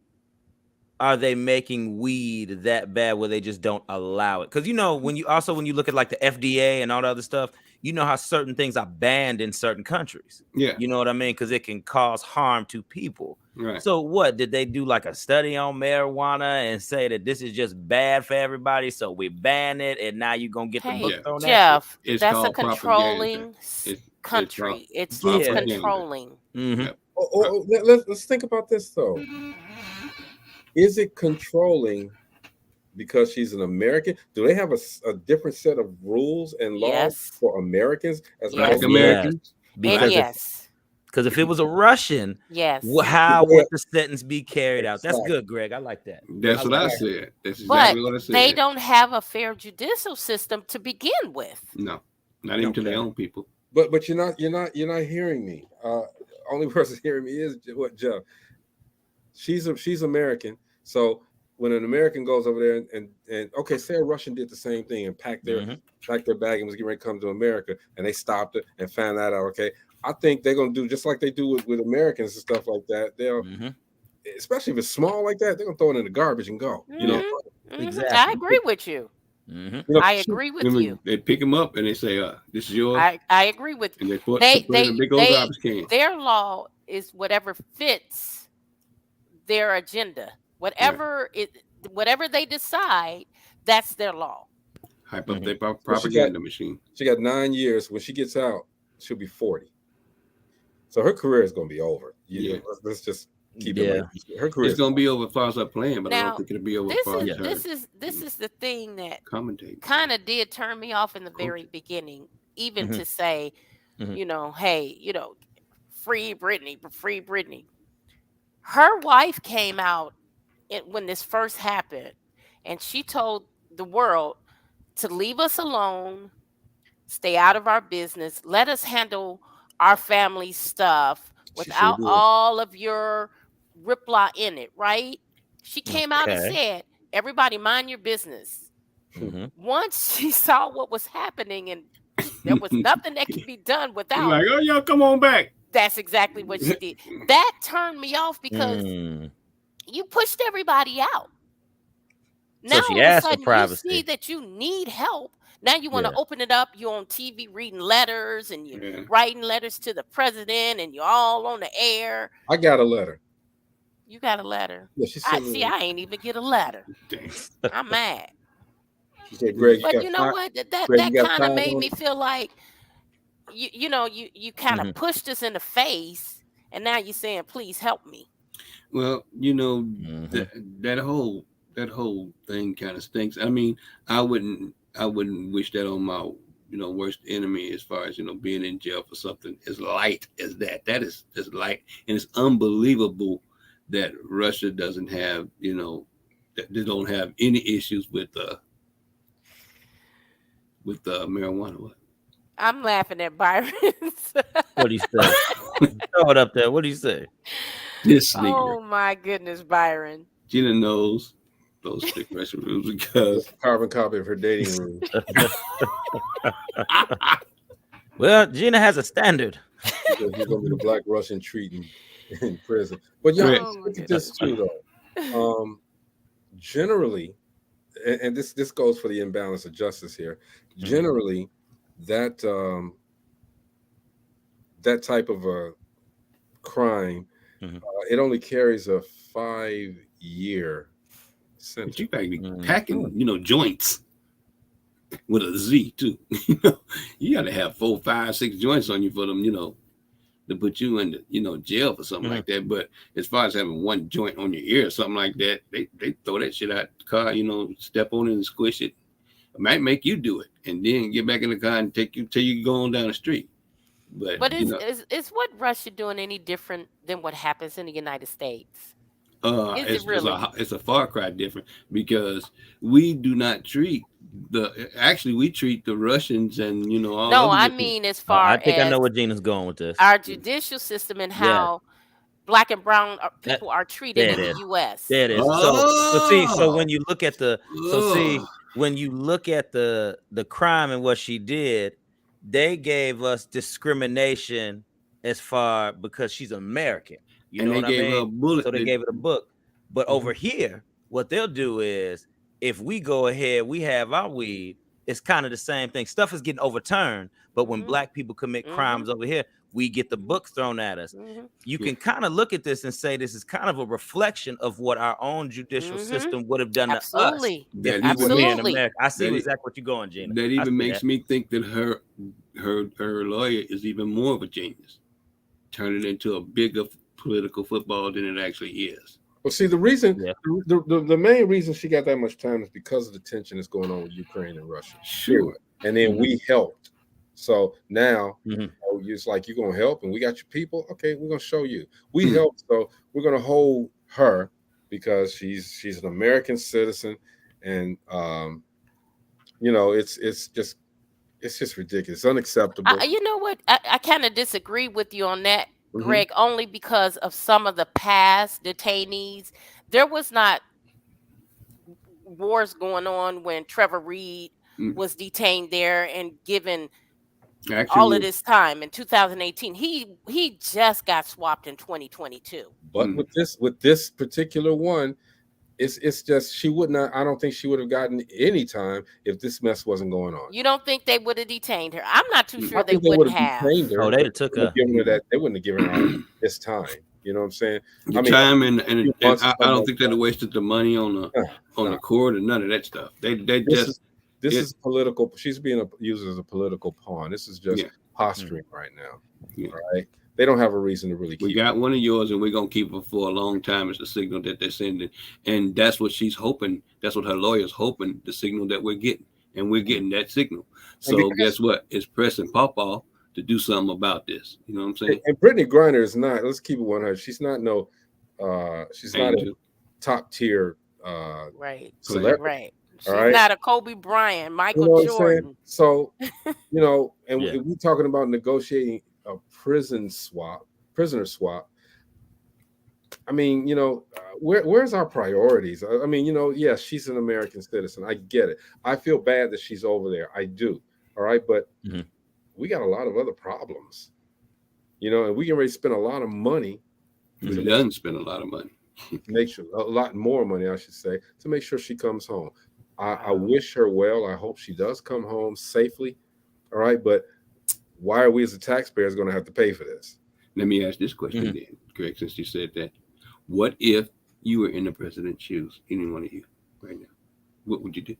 are they making weed that bad where they just don't allow it? Because when you look at like the FDA and all the other stuff, you know how certain things are banned in certain countries. Yeah, you know what I mean, because it can cause harm to people. Right. So what did they do, like a study on marijuana and say that this is just bad for everybody, so we ban it, and now you're gonna get the book thrown Jeff, at you? that's a controlling country. It's controlling. Let's think about this though. Is it controlling because she's an American? Do they have a different set of rules and laws for Americans as Black Americans? Because if it was a Russian, how would the sentence be carried out? That's good, Greg. I like that. That's what I said. That's exactly what I said. They don't have a fair judicial system to begin with. No, not even to their own people. But you're not hearing me. Only person hearing me is what Jeff. She's American. So when an American goes over there and okay, say a Russian did the same thing and packed their bag and was getting ready to come to America, and they stopped it and found that out. Okay, I think they're gonna do just like they do with Americans and stuff like that. They'll, especially if it's small like that, they're gonna throw it in the garbage and go. Exactly. I agree with you. You know, I agree with you. They pick him up and they say, "This is yours." I agree with you. And they put it in a big old garbage can. Their law is whatever fits their agenda. Whatever they decide, that's their law. Hype up their propaganda machine. She got 9 years. When she gets out, she'll be 40. So her career is going to be over. Let's just keep it. Her career is going to be over as far as her playing, but now, I don't think it'll be over as far as her. This is the thing that commentate kind of did turn me off in the very beginning, even to say, you know, hey, you know, free Britney. Her wife came out when this first happened, and she told the world to leave us alone, stay out of our business, let us handle our family stuff without all of your ripla in it, right? She came out and said, everybody mind your business. Once she saw what was happening and there was nothing that could be done without, like, oh, y'all come on back. That's exactly what she did. That turned me off because you pushed everybody out. Now so she all of a asked sudden for privacy. you see that you need help. Now you want to open it up. You're on TV reading letters and you're writing letters to the president and you're all on the air. I got a letter. You got a letter? Yeah, she said I ain't even get a letter. Dang. I'm mad. She said, Greg, but you know what? That kind of made me feel like you kind of pushed us in the face, and now you're saying, please help me. Well, you know, that whole thing kind of stinks. I mean, I wouldn't wish that on my worst enemy, as far as being in jail for something as light as that. That is just light, and it's unbelievable that Russia doesn't have that they don't have any issues with marijuana. What? I'm laughing at Byron. What do you say? Throw it up there. What do you say? This nigga. Oh my goodness, Byron. Gina knows those strict Russia rules because carbon copy of her dating room. Well, Gina has a standard. He's gonna be the black Russian treating in prison. But look at this too, though. Generally, and this goes for the imbalance of justice here. Generally, that type of a crime, it only carries a 5-year sentence. But you gotta be packing, joints with a Z too. You gotta have 4, 5, 6 joints on you for them, to put you in the, jail for something like that. But as far as having one joint on your ear or something like that, they throw that shit out the car, step on it and squish it. It might make you do it and then get back in the car and take you till you go on down the street. But is what Russia doing any different than what happens in the United States? It's a far cry different, because we do not treat we treat the Russians and all. No, I mean as far I think I know where Gina's going with this. Our judicial system and how black and brown people are treated in the U.S. There it is. So when you look at when you look at the crime and what she did, they gave us discrimination because she's American. You know what I mean? Her a bullet. So they gave it a book. But over here, what they'll do is, if we go ahead, we have our weed, it's kind of the same thing. Stuff is getting overturned, but when black people commit crimes over here, we get the book thrown at us. You can kind of look at this and say this is kind of a reflection of what our own judicial system would have done to us. Absolutely. I see exactly what you're going, Gina. That even makes me think that her lawyer is even more of a genius, turn it into a bigger political football than it actually is. Well, see, the reason, the main reason she got that much time is because of the tension that's going on with Ukraine and Russia. Sure. And then we helped. So now it's like, you're going to help and we got your people. Okay, we're going to show you. We helped, so we're going to hold her because she's an American citizen. And, it's just ridiculous. It's unacceptable. You know what? I kind of disagree with you on that, Greg, only because of some of the past detainees. There was not wars going on when Trevor Reed was detained there and given all of this time in 2018. He just got swapped in 2022. But with this particular one, it's just she would not. I don't think she would have gotten any time if this mess wasn't going on. You don't think they would have detained her? I'm not too sure I they think they wouldn't would have have. detained her. Oh, they'd have took her. Given her that, they wouldn't have given her this time. You know what I'm saying? The time and I don't think they'd have wasted the money on the court or none of that stuff. This is political. She's being used as a political pawn. This is just posturing right now. All right. They don't have a reason to really keep. We got one of yours, and we're gonna keep her for a long time. It's the signal that they're sending, and that's what she's hoping. That's what her lawyer's hoping. The signal that we're getting, and we're getting that signnal. So guess what? It's pressing Pawpaw to do something about this. You know what I'm saying? And Brittany Griner is not. Let's keep it 100. She's not she's not a top tier. Right. Celebrity. Right. She's right? not a Kobe Bryant, Michael Jordan. So, and we talking about negotiating a prisoner swap. I mean, where's our priorities? I mean, yes, she's an American citizen. I get it. I feel bad that she's over there. I do. All right, but we got a lot of other problems, and we can already spend a lot of money. She doesn't spend a lot of money. Make sure a lot more money, I should say, to make sure she comes home. I wish her well. I hope she does come home safely. All right, but why are we as the taxpayers going to have to pay for this? Let me ask this question then, Greg, since you said that. What if you were in the president's shoes, any one of you right now? What would you do?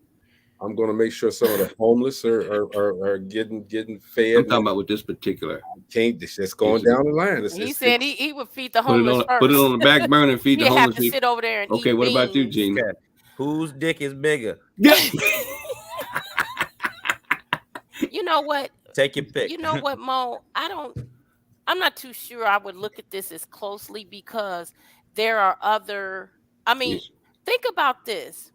I'm going to make sure some of the homeless are getting fed. I'm talking about with this particular. It's going down the line. He said he would feed the homeless first. Put it on the back burner and feed the homeless. Have to sit over there and okay, eat what beans. about you, Gene? Okay. Whose dick is bigger? You know what? Take your pick. You know what, Mo? I'm not too sure I would look at this as closely because there are other. I mean, think about this.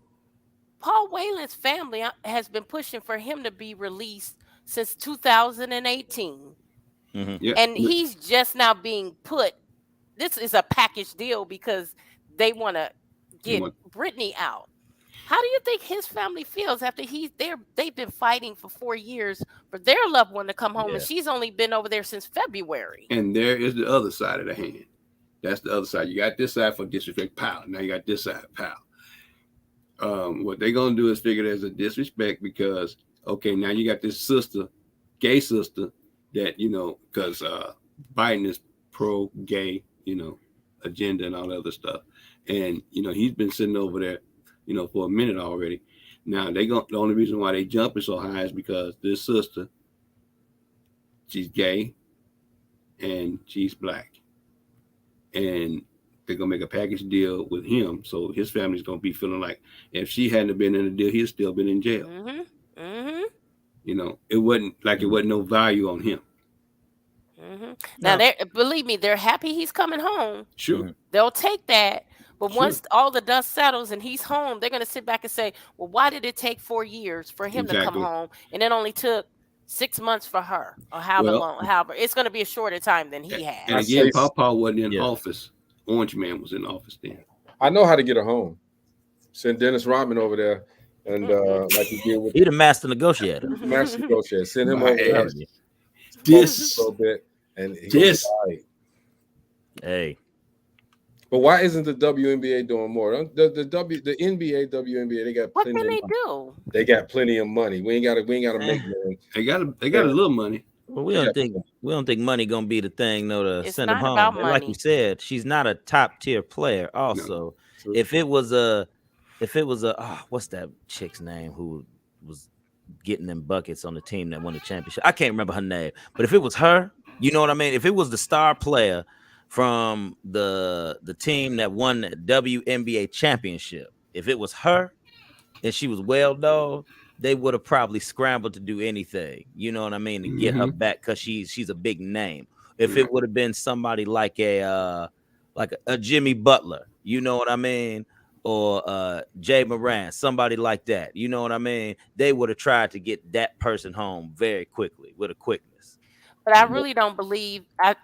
Paul Whelan's family has been pushing for him to be released since 2018. And he's just now being put. This is a package deal because they want to get Brittany out. How do you think his family feels after they've been fighting for 4 years for their loved one to come home, and she's only been over there since February? And there is the other side of the hand. That's the other side. You got this side for disrespect, pow. Now you got this side, pow. What they're gonna do is figure there's a disrespect because now you got this sister, gay sister, that because Biden is pro-gay, agenda and all that other stuff, and he's been sitting over there, for a minute already. Now the only reason why they jumping so high is because this sister, she's gay, and she's black, and they're gonna make a package deal with him, so his family's gonna be feeling like if she hadn't been in the deal, he'd still been in jail. It wasn't no value on him. Now, believe me, they're happy he's coming home. Sure, they'll take that. But once all the dust settles and he's home, they're gonna sit back and say, "Well, why did it take 4 years for him to come home, and it only took 6 months for her, or however long? However, it's gonna be a shorter time than he had." And again, Pawpaw wasn't in office. Orange Man was in office then. I know how to get her home. Send Dennis Rodman over there, and like he did with he the master negotiator. Master negotiator. Send him over there. This a little bit, and hey. But why isn't the WNBA doing more? The NBA, WNBA, they got plenty. What can they do? They got plenty of money. We ain't got to make money. They got a little money. Well, we don't think money gonna be the thing, to it's send them home. About money. Like you said, she's not a top tier player. Also, if it was a what's that chick's name who was getting them buckets on the team that won the championship? I can't remember her name, but if it was her, you know what I mean? If it was the star player from the team that won the WNBA championship, if it was her and she was well known, they would have probably scrambled to do anything, you know what I mean, to get her back because she's a big name. If it would have been somebody like a Jimmy Butler, you know what I mean, or Jay Moran, somebody like that, you know what I mean, they would have tried to get that person home very quickly with a quickness. But I really don't believe. I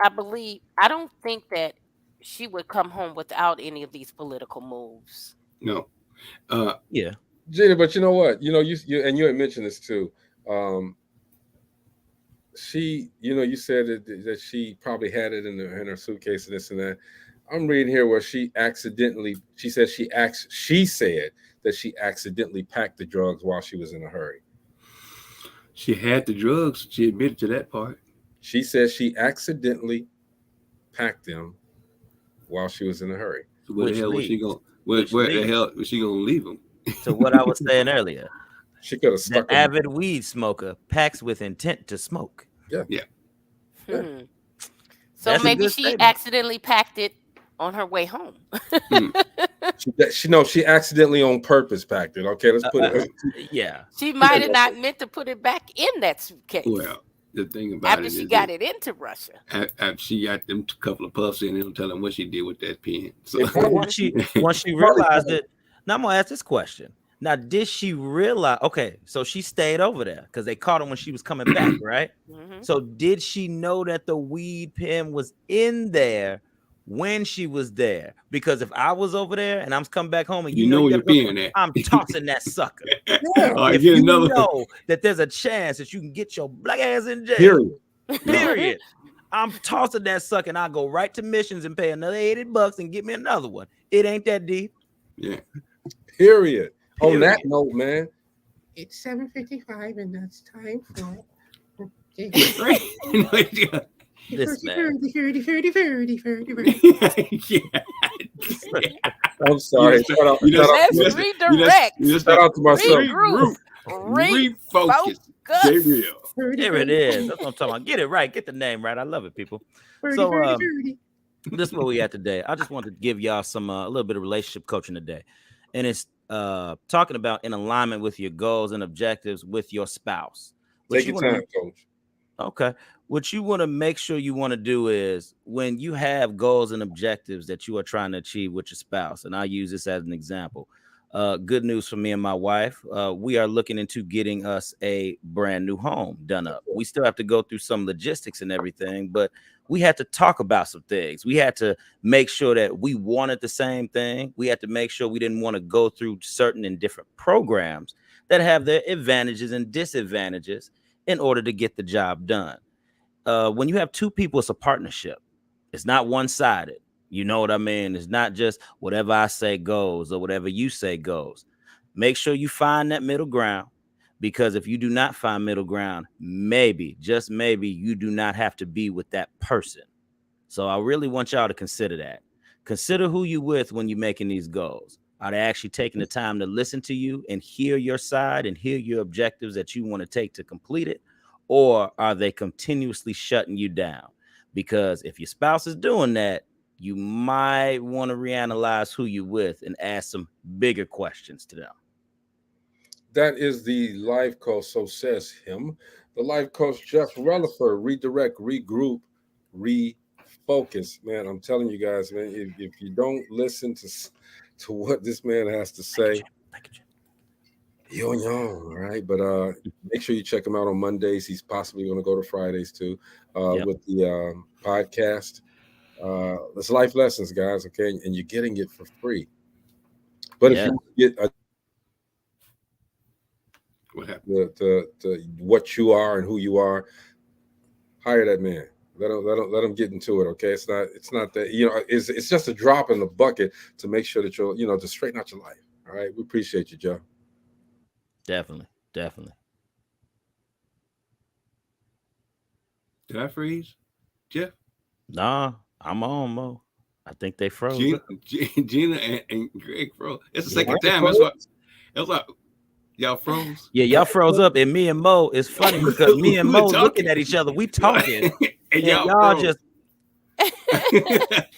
don't think that she would come home without any of these political moves. No. Yeah. Gina, but you know what? You had mentioned this too. She, you said that she probably had it in her suitcase and this and that. I'm reading here where she said that she accidentally packed the drugs while she was in a hurry. She had the drugs. She admitted to that part. She said she accidentally packed them while she was in a hurry. So where the hell was she going? Where the hell was she going to leave them? To what I was saying earlier. She could have stuck an avid weed smoker packs with intent to smoke. Yeah. So That's maybe she accidentally packed it on her way home. She accidentally on purpose packed it. Okay, let's put it. Yeah. She might have not meant to put it back in that suitcase. Well, the thing about after she got it into Russia. After she got them couple of puffs in, they don't tell them what she did with that pen. So once she realized it, now I'm gonna ask this question. Now, did she realize? Okay, so she stayed over there because they caught her when she was coming back, right? So did she know that the weed pen was in there when she was there? Because if I was over there and I'm coming back home and you know you're being there, I'm tossing that sucker. If you know that there's a chance that you can get your black ass in jail, period. I'm tossing that sucker and I go right to missions and pay another $80 and get me another one. It ain't that deep. Yeah. Period. On that note, man, it's 7:55 and that's time for this man. I'm sorry. Shout out to myself. Refocus. There it is. That's what I'm talking about. Get it right. Get the name right. I love it, people. So this is where we at today. I just wanted to give y'all some a little bit of relationship coaching today, and it's talking about in alignment with your goals and objectives with your spouse. Take your time, coach. Okay. What you want to make sure you want to do is when you have goals and objectives that you are trying to achieve with your spouse, and I'll use this as an example. Good news for me and my wife. We are looking into getting us a brand new home done up. We still have to go through some logistics and everything, but we had to talk about some things. We had to make sure that we wanted the same thing. We had to make sure we didn't want to go through certain and different programs that have their advantages and disadvantages in order to get the job done. When you have two people, it's a partnership. It's not one-sided. You know what I mean? It's not just whatever I say goes or whatever you say goes. Make sure you find that middle ground, because if you do not find middle ground, maybe, just maybe, you do not have to be with that person. So I really want y'all to consider that. Consider who you with when you're making these goals. Are they actually taking the time to listen to you and hear your side and hear your objectives that you want to take to complete it? Or are they continuously shutting you down? Because if your spouse is doing that, you might want to reanalyze who you're with and ask some bigger questions to them. That is the life coach, so says him. The life coach, Jeff Relaford, redirect, regroup, refocus. Man, I'm telling you guys, man, if you don't listen to what this man has to say, you're on your own, right? But make sure you check him out on Mondays. He's possibly going to go to Fridays too with the podcast. It's life lessons, guys, okay? And you're getting it for free. But if you get what you are and who you are, hire that man. Let him get into it, okay? It's not that, it's just a drop in the bucket to make sure that you'll, to straighten out your life. All right. We appreciate you, Joe. Definitely. Did I freeze, Jeff? Nah, I'm on, Mo. I think they froze. Gina and Greg froze. It's the second time. That's why y'all froze. Yeah, y'all froze up. And me and Mo, it's funny because me and Mo looking at each other. We talking. and y'all just. I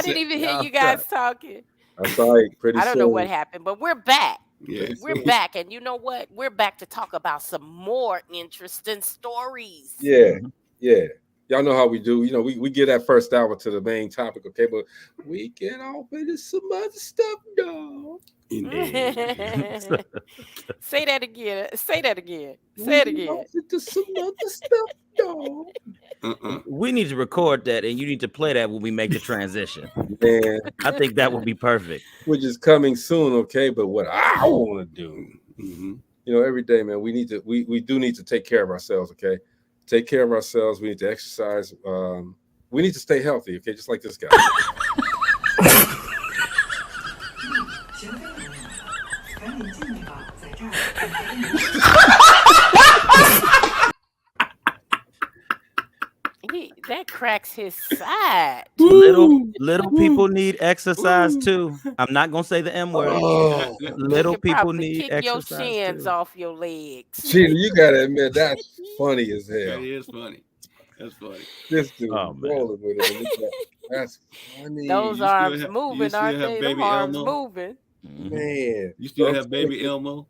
didn't even hear you guys talking. That's all right. I don't know what happened, but we're back. Yes. We're back. And you know what? We're back to talk about some more interesting stories. Yeah. Y'all know how we do. We get that first hour to the main topic, okay? But we get off into some other stuff, dog. Say that again. Say it again. Into some other stuff, dog. We need to record that, and you need to play that when we make the transition. Man, I think that would be perfect. Which is coming soon, okay? But what I want to do, every day, man, we do need to take care of ourselves, okay? Take care of ourselves. We need to exercise. We need to stay healthy, okay? Just like this guy. That cracks his side. Little people need exercise too. I'm not gonna say the M word. Oh, Little could people probably need kick your exercise shins too. off your legs. Gina, you gotta admit that's funny as That hell. is funny. That's funny. This dude Oh, man. rolling with it. And that's funny. Those You still arms have- moving, you still aren't have they? baby Them arms Elmo? moving. Man, You still I'm have trying to baby get- Elmo?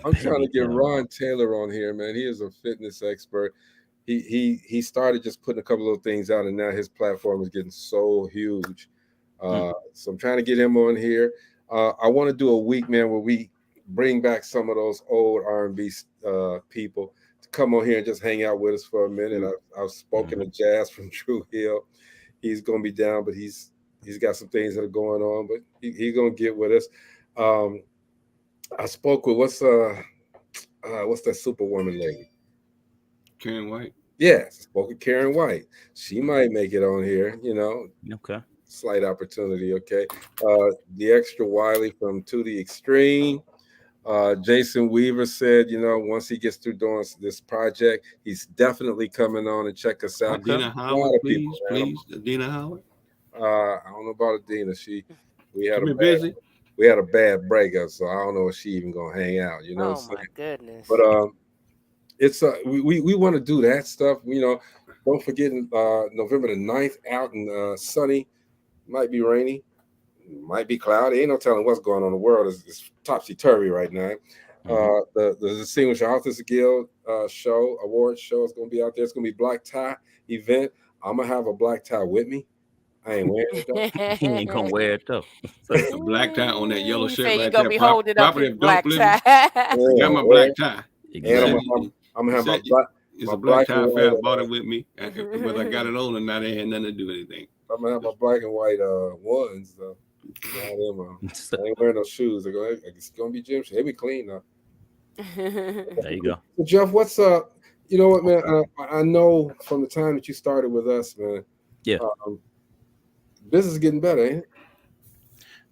I'm trying to get Elmo. Ron Taylor on here, man. He is a fitness expert. He started just putting a couple of things out, and now his platform is getting so huge. So I'm trying to get him on here. I want to do a week, man, where we bring back some of those old R&B people to come on here and just hang out with us for a minute. I've spoken to Jazz from True Hill. He's gonna be down, but he's got some things that are going on, but he's gonna get with us. I spoke with what's that Superwoman lady? Karen White. Yes, spoke with Karen White. She might make it on here, you know. Okay. Slight opportunity, okay. The Extra Wiley from To the Extreme. Jason Weaver said, you know, once he gets through doing this project, he's definitely coming on and check us out. Adina Howard, please. Adina Howard. I don't know about Adina. We had busy. We had a bad breakup, so I don't know if she even gonna hang out. You know Oh what I'm my saying? goodness. But it's we want to do that stuff. You know, don't forget November the 9th out in sunny, might be rainy, might be cloudy. Ain't no telling what's going on in the world. It's topsy turvy right now. The Distinguished Authors Guild award show is gonna be out there. It's gonna be black tie event. I'm gonna have a black tie with me. I ain't wearing it though. He ain't gonna wear it though. A black tie on that yellow He shirt said you right gonna there. be holding up Property his of black Dope Living. tie. Got my black tie. Exactly. I'm gonna have my Exactly. black. It's my a black tie and affair. I white, bought it with me. Whether I got it on or not, it had nothing to do with anything. I'm gonna have my black and white ones though. I ain't wearing no shoes. It's gonna be gym shoes. They be clean though. There you go. So Jeff, what's up? You know what, man? I know from the time that you started with us, man. Yeah. Business is getting better, ain't it?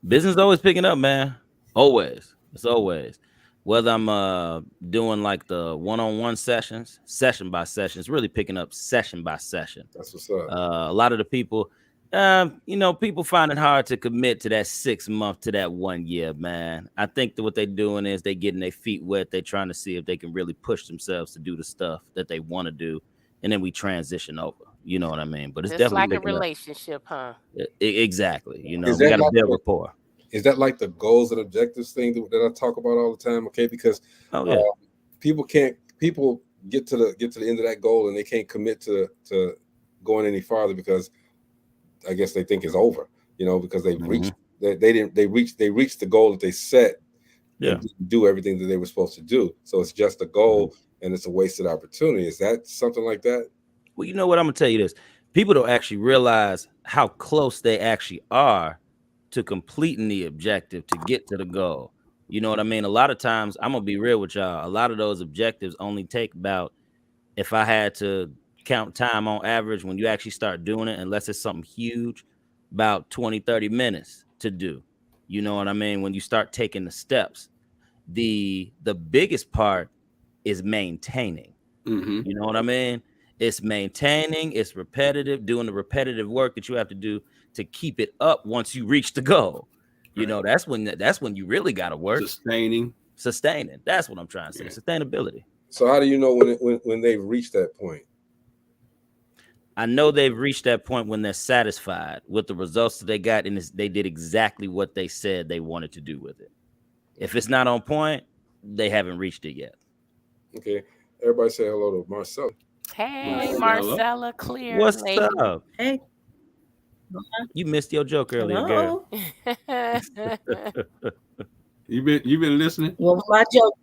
Business always picking up, man. Always. It's always. Whether I'm doing like the one-on-one sessions, session by session, it's really picking up session by session. That's what's up. A lot of the people, people find it hard to commit to that 6 month to that 1 year, man. I think that what they're doing is they getting their feet wet. They're trying to see if they can really push themselves to do the stuff that they want to do, and then we transition over. You know what I mean? But it's Just definitely like a relationship, huh? Exactly. You know, Is we that got to like build rapport. Is that like the goals and objectives thing that I talk about all the time? Okay, because people get to the end of that goal and they can't commit to going any farther because I guess they think it's over. You know, because they've reached they reached the goal that they set. Yeah. And didn't do everything that they were supposed to do. So it's just a goal and it's a wasted opportunity. Is that something like that? Well, you know what? I'm gonna tell you this. People don't actually realize how close they actually are to completing the objective to get to the goal. You know what I mean? A lot of times, I'm gonna be real with y'all. A lot of those objectives only take about, if I had to count time on average, when you actually start doing it, unless it's something huge, about 20-30 minutes to do. You know what I mean? When you start taking the steps, the biggest part is maintaining. You know what I mean? It's maintaining, it's repetitive, doing the repetitive work that you have to do to keep it up once you reach the goal. You know, that's when you really got to work. Sustaining. That's what I'm trying to say. Sustainability. So how do you know when they've reached that point? I know they've reached that point when they're satisfied with the results that they got, and they did exactly what they said they wanted to do with it. If it's not on point, they haven't reached it yet. Okay. Everybody say hello to Marcella. Hey, Marcella, clear. What's lady. up? Hey. You missed your joke earlier, girl. You been listening? What was my joke?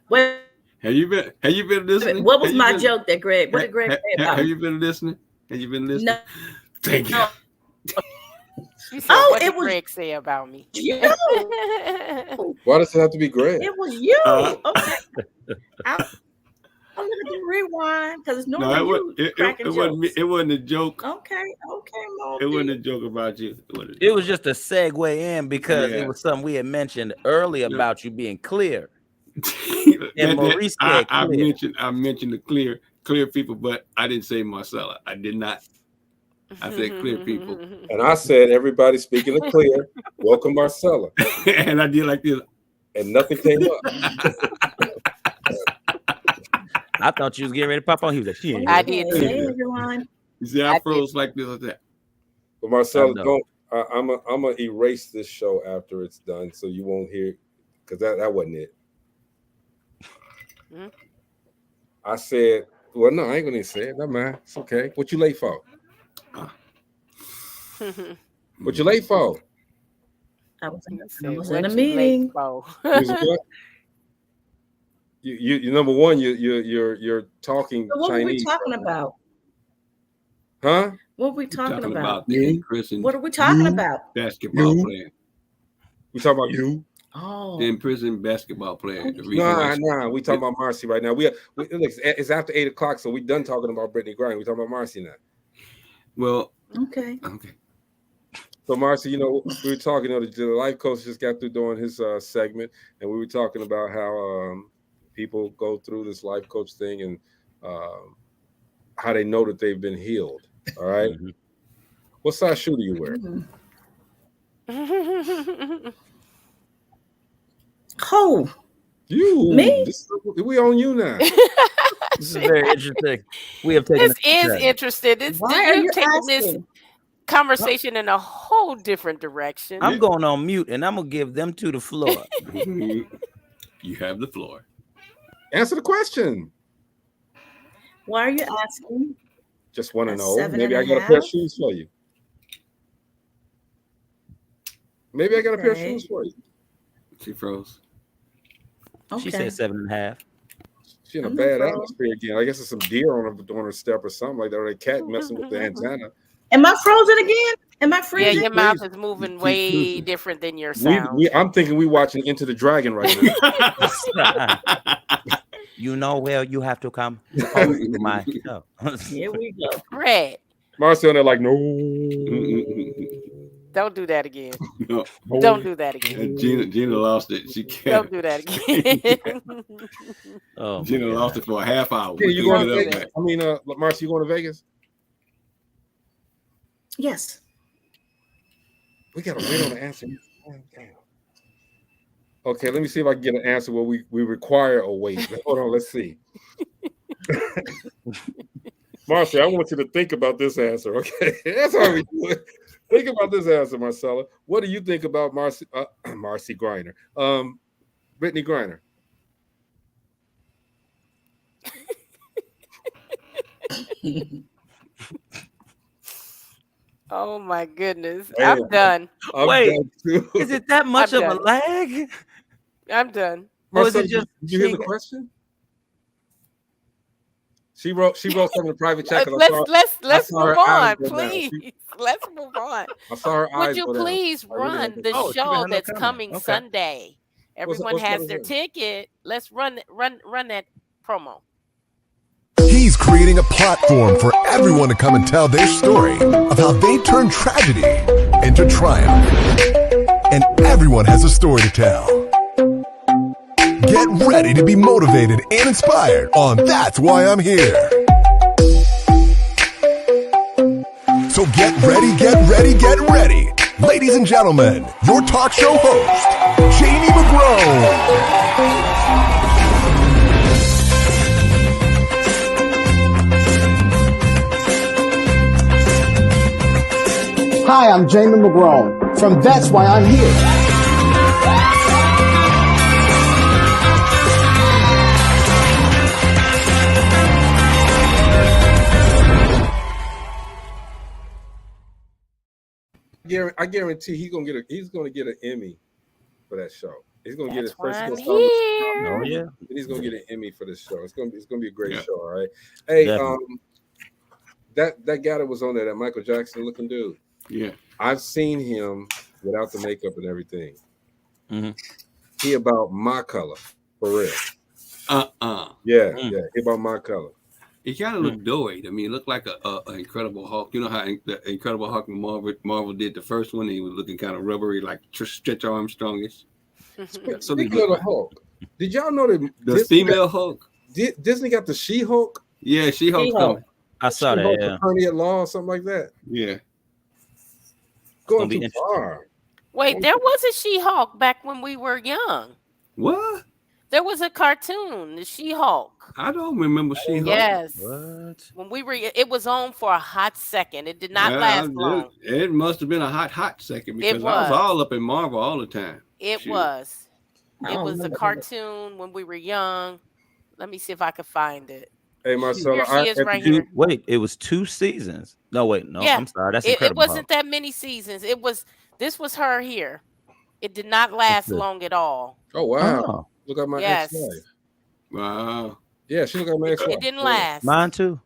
What Have you been listening? What was my joke that Greg? What did Greg say about? Have you been listening? Have you been listening? No. Thank you. She said, what did Greg say about me? You. Why does it have to be Greg? It was you. Okay. I'm gonna do rewind because it's No, normally you cracking jokes. It wasn't a joke. Okay, It wasn't a joke about you. It was just a segue in because it was something we had mentioned earlier about you being clear. And Maurice said I clear. mentioned the clear people, but I didn't say Marcella. I did not. I said clear people. And I said, everybody speaking of clear, welcome Marcella. And I did like this. And nothing came up. I thought you was getting ready to pop on. He was like, she ain't. I did Hey, too. everyone. You see, I froze like this or that. But Marcella, don't. I'm gonna erase this show after it's done, so you won't hear, because that wasn't it. Hmm? I said, well, no, I ain't gonna say it. Never mind. It's okay. What you late for? What you late for? I was in a meeting. You number one. You're talking. So what Chinese. were we talking about? Huh? What were we talking about? Chris and what are we talking about? Basketball player. We talking about you? Oh, The in-prison basketball player. Nah. We talking about Marcy right now. Look, it's after 8 o'clock, so we done talking about Brittany Griner. We talking about Marcy now. Well, okay. So Marcy, we were talking. The life coach just got through doing his segment, and we were talking about how people go through this life coach thing and how they know that they've been healed. All right. Mm-hmm. What size shoe do you wear? Oh, me? We on you now. This is very interesting. We have taken. This is interesting. You're taking this conversation in a whole different direction. I'm going on mute, and I'm gonna give them to the floor. You have the floor. Answer the question. Why are you asking? Just want to know. Maybe I got a pair of shoes for you. Maybe I got a pair of shoes for you. She froze. Okay. She said 7.5. She in a bad atmosphere again. I guess there's some deer on her step or something like that, or a cat messing with the antenna. Am I frozen again? Am I freezing? Yeah, your mouth is moving way different than your sound. I'm thinking we watching Into the Dragon right now. You know where you have to come. My show. Here we go. Red. Marcel, they're like, no. Don't do that again. No. Don't do that again. Gina lost it. She can't. Don't do that again. Gina lost it for a half hour. Yeah, you going to Vegas? I mean, Marcy, you going to Vegas? Yes. We got to wait on the answer. Okay, let me see if I can get an answer where we require a wait. Hold on, let's see. Marcy, I want you to think about this answer, okay? That's how we do it. Think about this answer, Marcella. What do you think about Marcy Griner? Brittany Griner. Oh my goodness. I'm done. Wait, is it that much of a lag? I'm done. Marcella, did you hear the question? She wrote something in the private chat. Let's move on, please. Let's move on. I saw her eyes. Would you please run the show that's coming Sunday? Everyone has their ticket. Let's run that promo. He's creating a platform for everyone to come and tell their story of how they turned tragedy into triumph. And everyone has a story to tell. Get ready to be motivated and inspired on That's Why I'm Here. So get ready, get ready, get ready. Ladies and gentlemen, your talk show host, Jamie McGrone. Hi, I'm Jamie McGrone from That's Why I'm Here. I guarantee he's gonna get an Emmy for that show. He's gonna get his first. Oh yeah. And he's gonna get an Emmy for this show. It's gonna be a great show. All right. Hey, that guy that was on there, that Michael Jackson looking dude. Yeah. I've seen him without the makeup and everything. Mm-hmm. He about my color for real. Yeah, He Bought My Color. He kind of looked doughy. I mean, it looked like a Incredible Hulk. You know how the Incredible Hulk when Marvel did the first one? He was looking kind of rubbery, like Stretch Armstrongish. Speaking of the Hulk, did y'all know that the female Hulk? Disney got the She-Hulk? Yeah, She-Hulk's coming. I saw that. Yeah. Attorney at Law or something like that. Yeah. Going too far. Wait, there was a She-Hulk back when we were young. What? There was a cartoon, the She-Hulk. I don't remember She-Hulk. Yes. What? When we were, it was on for a hot second. It did not last long. It must have been a hot second because I was all up in Marvel all the time. It was. It was a cartoon when we were young. Let me see if I can find it. Hey, Marcella, Here she is right here. Wait, it was 2 seasons. No, wait, no, Yeah, I'm sorry. That's it Incredible wasn't Hulk. that many seasons. This was her here. It did not last long at all. Oh wow! Look at my Yes. ex-wife. Wow. Yeah, she looked like my ex-wife. It didn't last. Mine too.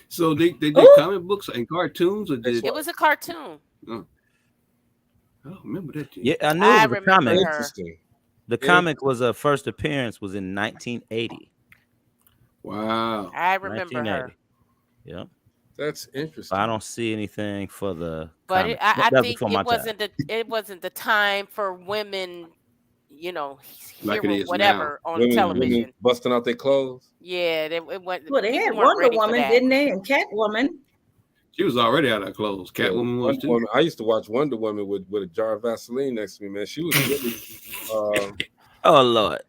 So they did comic books and cartoons, or did It was a cartoon. Oh. I don't remember that. Yeah, I knew it was a comic. The comic was a first appearance was in 1980. Wow. I remember her. Yeah. That's interesting. I don't see anything for the. But comic. I That's think before my time. it wasn't the time for women, Like it hearing is whatever now. on television. Women busting out their clothes. Yeah, it went. Well, they had people weren't Wonder ready for Woman, that. didn't they? And Catwoman. She was already out of clothes. Catwoman was too. I used to watch Wonder Woman with a jar of Vaseline next to me, man. She was really oh Lord.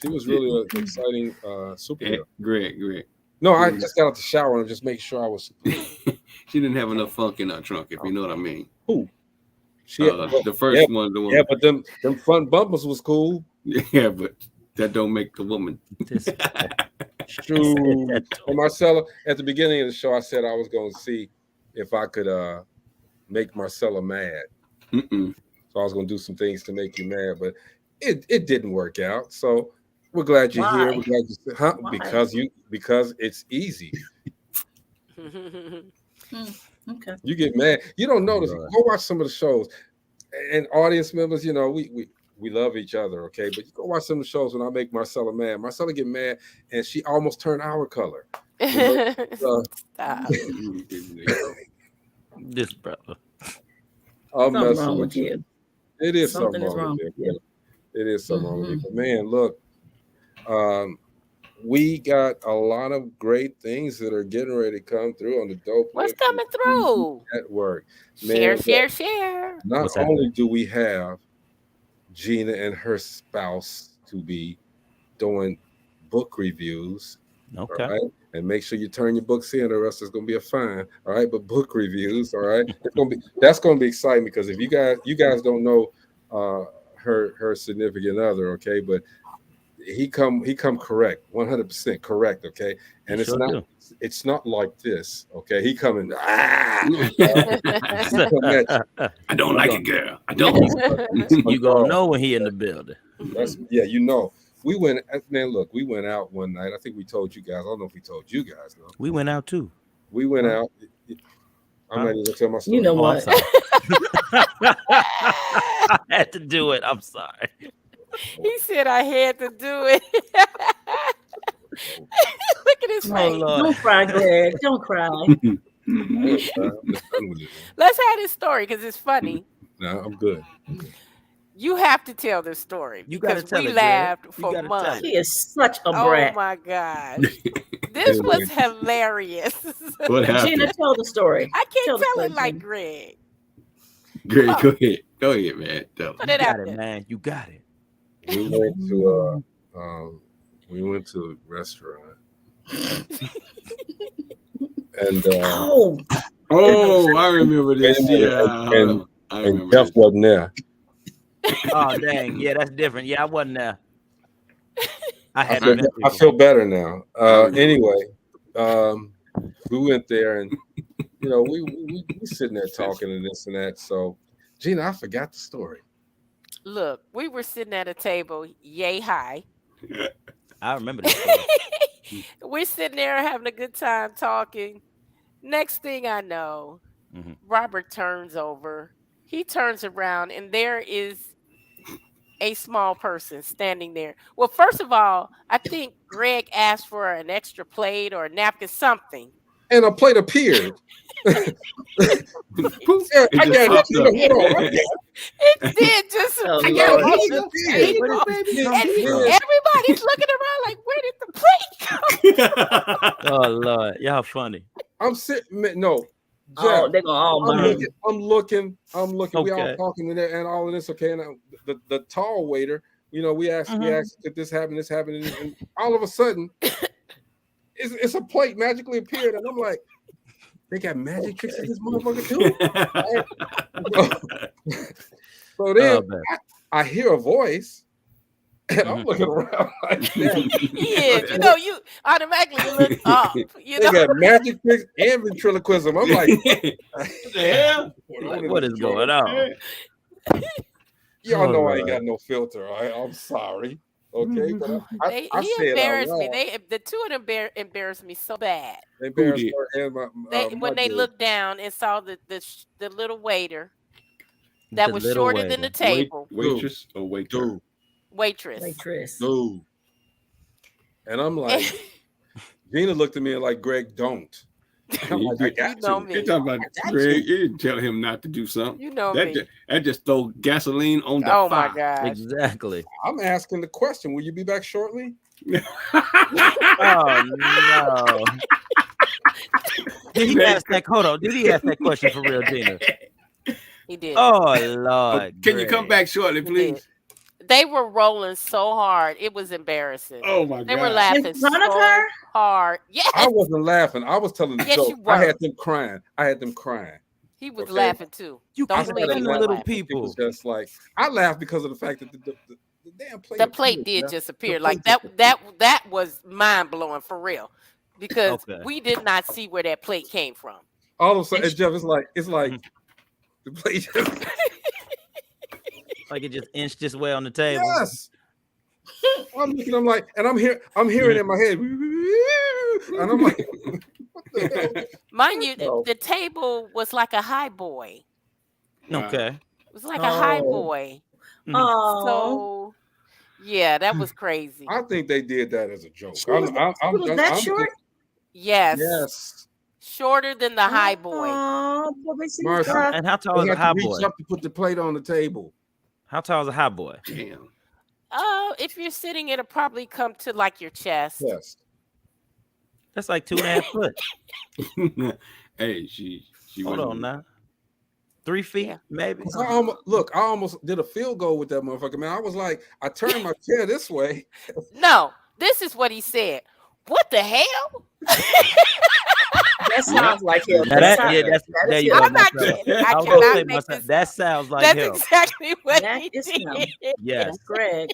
She was really an exciting superhero. Greg. No, I just got out the shower and just making sure I was. She didn't have enough funk in her trunk, if you know what I mean. Who? The first one, the one. Yeah, but them front bumpers was cool. Yeah, but that don't make the woman. True. And Marcella, at the beginning of the show, I said I was going to see if I could make Marcella mad. So I was going to do some things to make you mad, but it didn't work out. So we're glad you're here. We're glad because it's easy. Okay. You get mad. You don't notice. Go watch some of the shows. And audience members, we love each other, okay? But you go watch some of the shows when I make Marcella mad. Marcella get mad, and she almost turned our color. Stop. This brother. I'm Something messing wrong with with you. you. It is Something something is wrong wrong with with you. It is something wrong with you. But man, look, we got a lot of great things that are getting ready to come through on the Dope. What's coming through? Network. Man, Share. Not only do we have Gina and her spouse to be doing book reviews. Okay. All right? And make sure you turn your books in, or else it's gonna be a fine. All right, but book reviews, all right. That's gonna be exciting because if you guys don't know her significant other, okay, but he come correct, 100% correct, okay, and it's not like this, okay. He coming. I don't like it, girl. I don't. You gonna know when he in the building. We went out one night. I think we told you guys. I don't know if we told you guys. No. We went out too. We went out. I'm ready to tell my story. You know what? I had to do it. I'm sorry. He said I had to do it. Look at his face. Don't cry, Greg. Don't cry. Let's have this story because it's funny. No, I'm good. You have to tell this story because we laughed for months. He is such a brat. Oh my gosh. This was hilarious. What happened? Gina, tell the story. I can't tell it like Greg. Greg, go ahead, man. Put it out there, man. You got it. We went to a restaurant. And I remember this. And Jeff wasn't there. Oh dang, yeah, that's different. Yeah, I wasn't there. I feel better now. Anyway, we went there, and we sitting there talking and this and that. So, Gina, I forgot the story. Look, we were sitting at a table, yay high. I remember that. We're sitting there having a good time talking. Next thing I know, Robert turns over. He turns around, and there is a small person standing there. Well, first of all, I think Greg asked for an extra plate or a napkin, something. And a plate appeared. It I just got popped up. It did just Oh, appear. Lord. And everybody's looking around like, where did the plate come? Oh Lord, y'all funny. I'm sitting. No, Oh, Jeff, they're gonna all I'm burn. looking. We all Okay. talking and all of this. Okay, and the tall waiter, you know, we asked, did this happen? This happened, and all of a sudden, it's a plate magically appeared, and I'm like, they got magic tricks in this motherfucker too. So then I hear a voice, and I'm looking around like that. Yeah, you know, you automatically look up. You know, They got magic tricks and ventriloquism. I'm like, What the hell? Like, what is going on? Y'all know I ain't got no filter. I'm sorry. Okay, but I he said embarrassed out me. loud. The two of them embarrassed me so bad. They embarrassed her and When they dude. looked down and saw the little waiter that The was little shorter than the waiter. table. Waitress or waiter? Waitress. Dude. And I'm like, Gina looked at me and like, Greg, don't. I'm like, I got know to. me. You're talking about Greg. You didn't tell him not to do something. You know that me. That just throw gasoline on the Oh fire. my God. Exactly. I'm asking the question. Will you be back shortly? Oh no. Did he ask that? Hold on. Did he ask that question for real, Gina? He did. Oh Lord. Can you come back shortly, please? They were rolling so hard. It was embarrassing. Oh my God. They were laughing In front of so her? hard. Yes. I wasn't laughing. I was telling the Yes, joke. you were. I had them crying. He was Okay. laughing too. You Don't keep believe telling he the was little laughing. It people. was just like, I laughed because of the fact that the damn plate. The plate appeared, did man. just appear. The Like plate that was mind blowing for real. Because Okay. we did not see where that plate came from. all of a sudden, Jeff, it's like the plate. Like it just inched its way on the table. Yes. I'm looking. I'm like, and I'm hearing it in my head, and I'm like, what the hell? Mind you, No. the table was like a high boy. Okay. It was like a high boy. Oh. So yeah, that was crazy. I think they did that as a joke. She was that short? Yes. Yes. Shorter than the high boy. Oh, Martha, And how tall is they a had high to reach boy? up to put the plate on the table. How tall is a high boy? Damn. If you're sitting, it'll probably come to like your chest. Yes. That's like 2.5 foot. Hey, she Hold went- on now. 3 feet, maybe. I almost did a field goal with that motherfucker, man. I was like, I turned my chair this way. No, this is what he said. What the hell? That sounds like him. Now That there is you him. go. I'm not myself. kidding. I I was gonna cannot say make myself, this. that sounds like That's him. exactly what That he is him. did. Yes. That's Greg.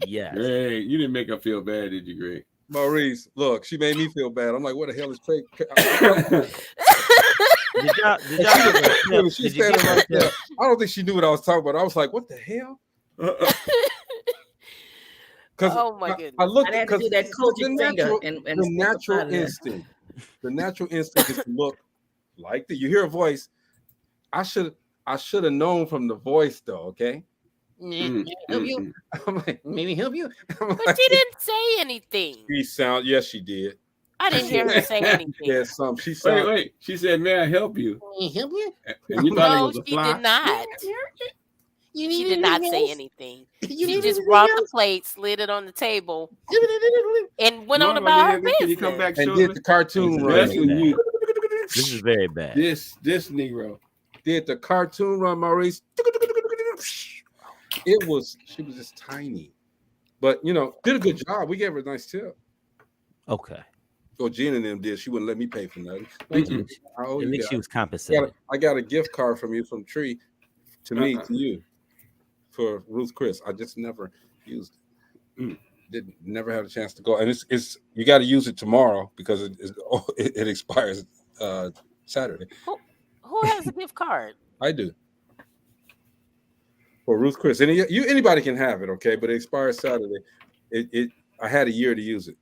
Yes. Greg, you didn't make her feel bad, did you, Greg? Maurice, look, she made me feel bad. I'm like, what the hell is Craig? Did y'all get a snip? She Did you standing get right a snip? there. I don't think she knew what I was talking about. I was like, what the hell? Because Oh my goodness. I looked I'd have to because do that coaching finger and the step natural out of there. instinct. The natural instinct is to look like that. You hear a voice. I should have known from the voice though. Okay. Help you. I'm like, maybe help you. But she didn't say anything. She sound. Yes, she did. I didn't hear her say anything. Yeah, some. She sound. Wait. She said, "May I help you?" Help you? And you thought it No, was a she fly. did not. She did not say anything. You She need just anything brought the else? plate, slid it on the table, and went on Normally, about her can you business. come back And shortly? did the cartoon That's run. when you This is very bad. this Negro. Did the cartoon run, Maurice? She was just tiny, but did a good job. We gave her a nice tip. Okay. Oh, Gina and them did. She wouldn't let me pay for nothing. At least she was compensated. I got a gift card from you from Tree to me to you for Ruth Chris. I just never used it. Didn't never had a chance to go. And it's you got to use it tomorrow because it expires Saturday. Who has a gift card? I do. For Ruth Chris. Anybody can have it, okay? But it expires Saturday. I had a year to use it.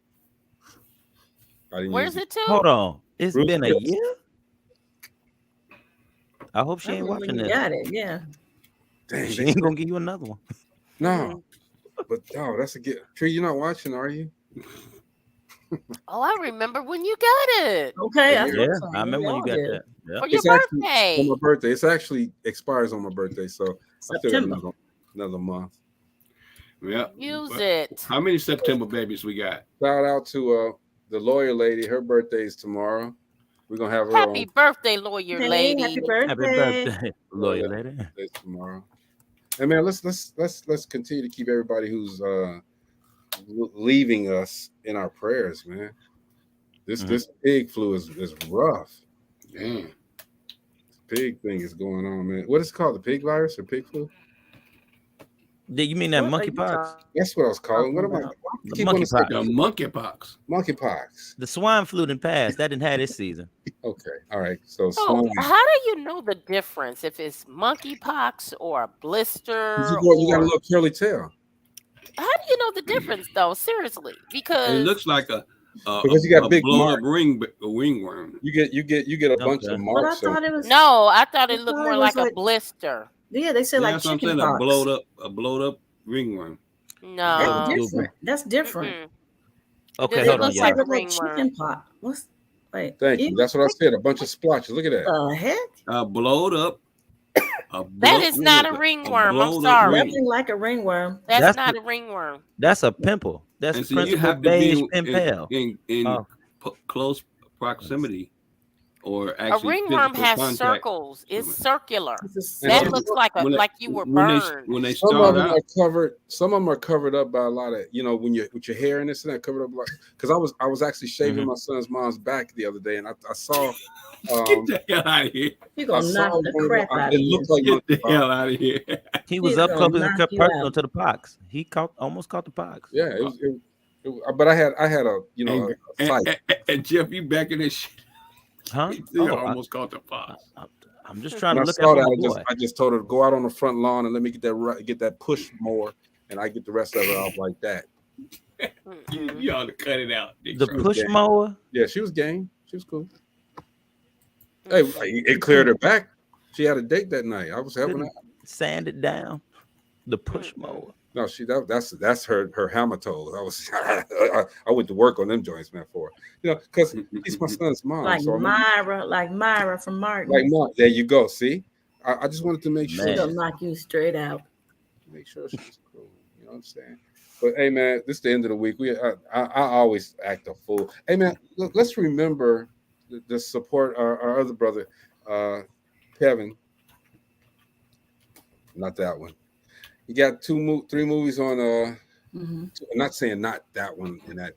I didn't Where's use it to? Hold on. It's Ruth been a Chris. year? I hope she I ain't remember watching you this. got it, yeah. Dang, She ain't gonna give you another one. No, but that's a good. Tree, you're not watching, are you? Oh, I remember when you got it. Okay, I remember when you got that. For your Actually birthday. on my birthday. It's actually expires on my birthday, so I still got another month. Yeah. Use it. How many September babies we got? Shout out to the lawyer lady. Her birthday is tomorrow. We're gonna have her Happy on. birthday, lawyer lady. Happy birthday. Happy birthday, lawyer lady. Tomorrow. And man, let's continue to keep everybody who's leaving us in our prayers, man. This pig flu is rough. Damn. Pig thing is going on, man. What is it called? The pig virus or pig flu? You mean that monkeypox? That's what I was calling. What am I? The monkeypox. Monkeypox. Monkeypox. The swine flu didn't pass. That didn't have this season. Okay. All right. So Oh, how do you know the difference if it's monkeypox or a blister? You got a little curly tail. How do you know the difference, though? Seriously, because it looks like because you got big blow up ringworm. You get a bunch of marks. But I thought it was. no, I thought it looked more like a blister. Yeah, they said like chicken pox. A blowed up ringworm. No, that's different. That's different. Mm-hmm. Okay, it hold on, looks y'all. like chicken pox. What's wait? Thank you. That's what I said. A bunch of splotches. Look at that. The heck? Blowed up. That is not a ringworm. I'm sorry. Nothing like a ringworm. That's not a ringworm. That's a pimple. That's so you have to beige be in close proximity, or actually a ringworm has contact. circles. It's circular. That looks like you were burned. When they some start of them out, are covered. Some of them are covered up by a lot of when you with your hair and this and that covered up. Because I was actually shaving my son's mom's back the other day, and I saw. Get the hell out of here! You're gonna knock the crap out of It looked like Get the hell out of here! He was up close and personal to the pox. He almost caught the pox. Yeah, but I had a a fight. And Jeff, you back in this shit? Huh? You almost caught the pox. I'm just trying to look at my boy. I just told her to go out on the front lawn and let me get that push mower, and I get the rest of it off like that. You ought to cut it out. The push mower? Yeah, she was game. She was cool. Hey, it cleared her back. She had a date that night. I was helping her. Sand it down. The push mower. No, that's her hammer toes. I went to work on them joints, man, for because he's my son's mom. Like Myra from Martin. Like Martin. There you go. See, I just wanted to make sure she'll knock you straight out. Make sure she's cool. You know what I'm saying? But hey, man, this is the end of the week. I always act a fool. Hey, man, let's remember the support our other brother, Kevin. Not that one. He got 3 movies on. I'm not saying not that one and that,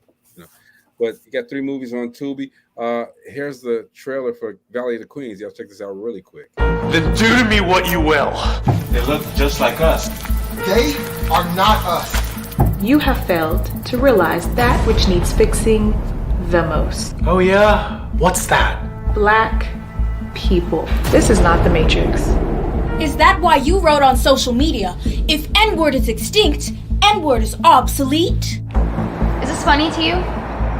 but he got 3 movies on Tubi. Here's the trailer for Valley of the Queens. Y'all check this out really quick. Then do to me what you will. They look just like us. They are not us. You have failed to realize that which needs fixing the most. Oh yeah? What's that? Black people. This is not the Matrix. Is that why you wrote on social media, if N-word is extinct, N-word is obsolete? Is this funny to you?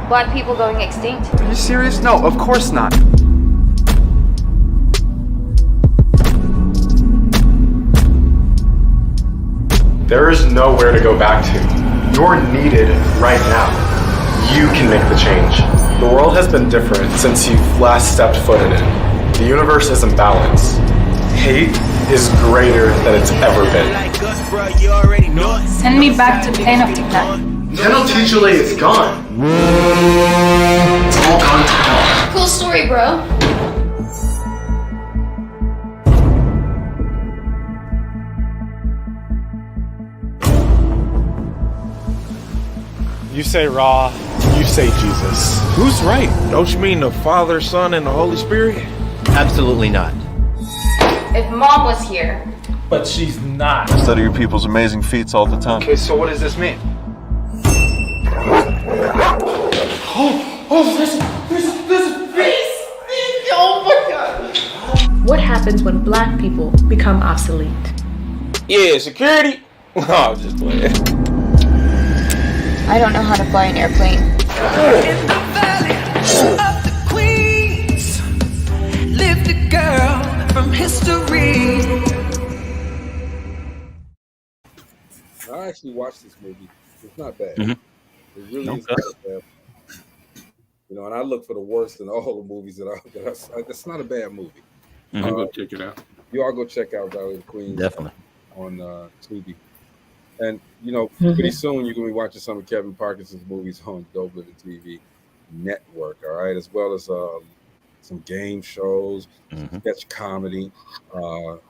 Black people going extinct? Are you serious? No, of course not. There is nowhere to go back to. You're needed right now. You can make the change. The world has been different since you've last stepped foot in it. The universe is in balance. Hate is greater than it's ever been. Send me back to Panopticon. Tenochtitlan is gone. It's all gone to hell. Cool story, bro. You say Ra, you say Jesus. Who's right? Don't you mean the Father, Son, and the Holy Spirit? Absolutely not. If Mom was here. But she's not. I study your people's amazing feats all the time. Okay, so what does this mean? This is beast! Oh my God! What happens when black people become obsolete? Yeah, security. No, I'm just playing. I don't know how to fly an airplane. In the valley of the queens lived a girl from history. I actually watched this movie. It's not bad. Mhm. It really is Okay. not bad. You know, and I look for the worst in all the movies that I that's not a bad movie. Mhm. I'm gonna check it out. You all go check out Valley of the Queens Definitely. on Tubi. And you know, pretty soon you're gonna be watching some of Kevin Parkinson's movies on DopelivenTV network, all right, as well as some game shows, sketch comedy, some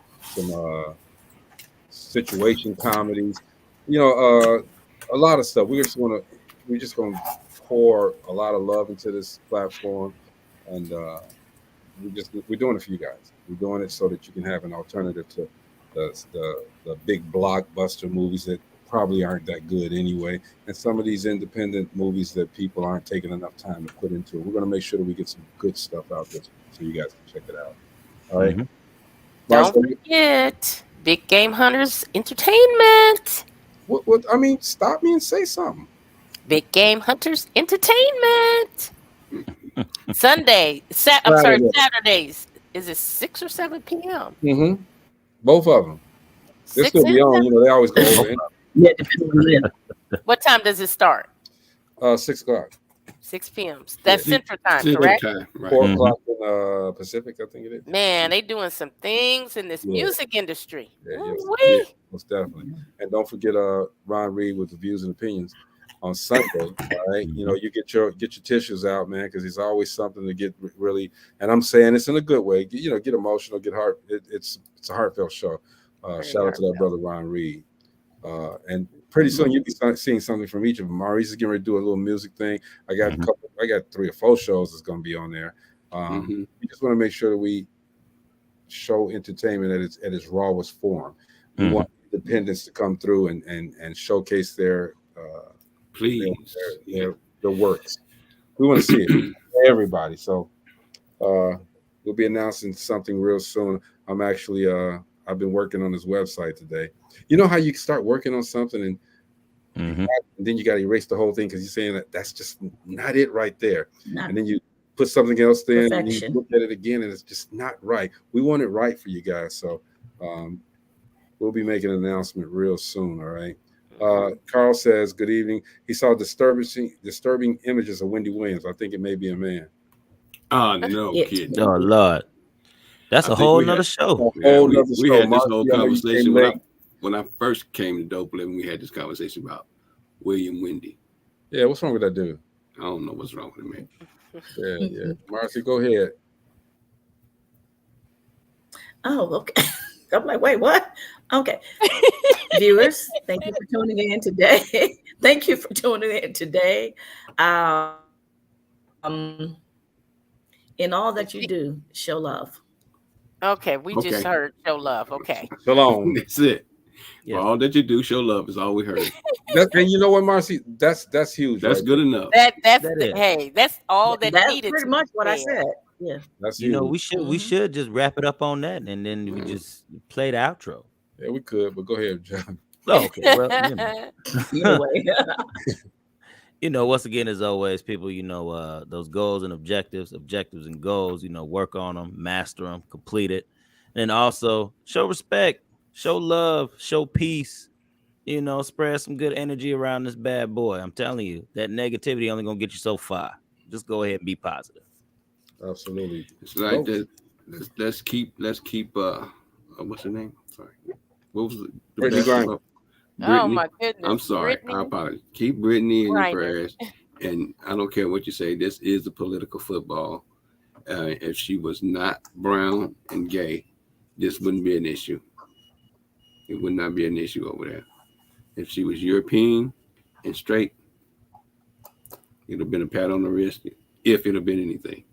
situation comedies, you know, a lot of stuff. We're just gonna pour a lot of love into this platform, and we're doing it for you guys. We're doing it so that you can have an alternative to the big blockbuster movies that probably aren't that good anyway, and some of these independent movies that people aren't taking enough time to put into it. We're going to make sure that we get some good stuff out there so you guys can check it out. All right. Don't forget Big Game Hunters Entertainment. What? I mean, stop me and say something. Big Game Hunters Entertainment. Saturdays. Is it 6 or 7 p.m.? Mm-hmm. Both of them. They're 6 still and beyond. You know, they always go over. Yeah, what time does it start? 6 o'clock. 6 p.m. That's Central Time, Central correct? Time, right. 4 o'clock in Pacific, I think it is. Man, they doing some things in this music industry. Yeah, most definitely. And don't forget Ron Reed with the views and opinions on Sunday. All right, you know, you get your tissues out, man, because there's always something to get really. And I'm saying this in a good way. You know, get emotional, get heart. It's a heartfelt show. Shout out to that brother Ron Reed. And pretty soon you'll be seeing something from each of them. Maurice is getting ready to do a little music thing. I got I got 3 or 4 shows that's going to be on there. We just want to make sure that we show entertainment at its rawest form. We want independents to come through and showcase their works. We want to see it, everybody. So we'll be announcing something real soon. I'm actually I've been working on this website today. You know how you start working on something and then you got to erase the whole thing because you're saying that's just not it right there. And then you put something else there and you look at it again and it's just not right. We want it right for you guys. So we'll be making an announcement real soon. All right. Carl says, good evening. He saw disturbing images of Wendy Williams. I think it may be a man. Oh, no kidding. Oh, Lord. That's a whole nother show. We had this whole conversation when I first came to Dope Living. We had this conversation about William Wendy. Yeah, what's wrong with that dude? I don't know what's wrong with him, man. Yeah. Marcy, go ahead. Oh, okay. I'm like, wait, what? Okay. Viewers, thank you for tuning in today. Thank you for tuning in today. In all that you do, show love. Okay, we just heard show love. Okay. Shalom. That's it. Yeah. For all that you do, show love is all we heard. And you know what, Marcy? That's huge. That's good enough. That's all that That's needed. pretty much what I said. Yeah. That's you know, we should just wrap it up on that and then we just play the outro. Yeah, we could, but go ahead, John. Oh, okay. Well, Anyway. You know, once again, as always, people, you know, those goals and objectives and goals, you know, work on them, master them, complete it. And also show respect, show love, show peace, you know, spread some good energy around this bad boy. I'm telling you, that negativity only going to get you so far. Just go ahead and be positive. Absolutely. It's like that. Let's keep what's her name? Sorry. What was the Brittany Griner. Oh my goodness. I'm sorry. Brittany. I apologize. Keep Brittany in your Griner. prayers. And I don't care what you say. This is a political football. If she was not brown and gay, this wouldn't be an issue. It would not be an issue over there. If she was European and straight, it'd have been a pat on the wrist. If it'd have been anything,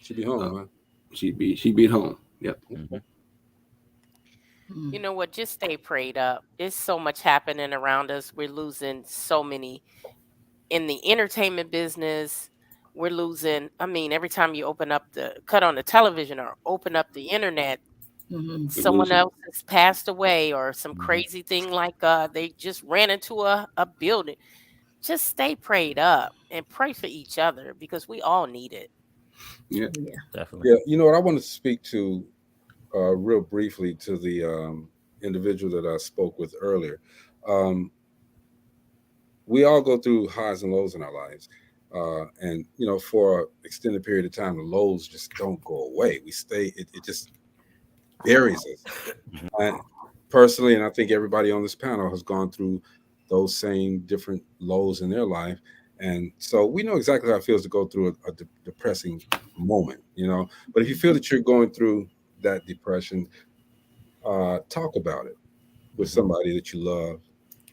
she'd be home. Huh? She'd be at home. Yep. You know what? Just stay prayed up. There's so much happening around us. We're losing so many in the entertainment business. We're losing. I mean, every time you cut on the television or open up the internet, someone else has passed away or some crazy thing like they just ran into a building. Just stay prayed up and pray for each other because we all need it. Yeah, definitely. Yeah, you know what? I want to speak to real briefly to the individual that I spoke with earlier. we all go through highs and lows in our lives. And, you know, for an extended period of time, the lows just don't go away. We stay, it just buries us. And personally, and I think everybody on this panel has gone through those same different lows in their life. And so we know exactly how it feels to go through a depressing moment, you know. But if you feel that you're going through that depression, talk about it with somebody that you love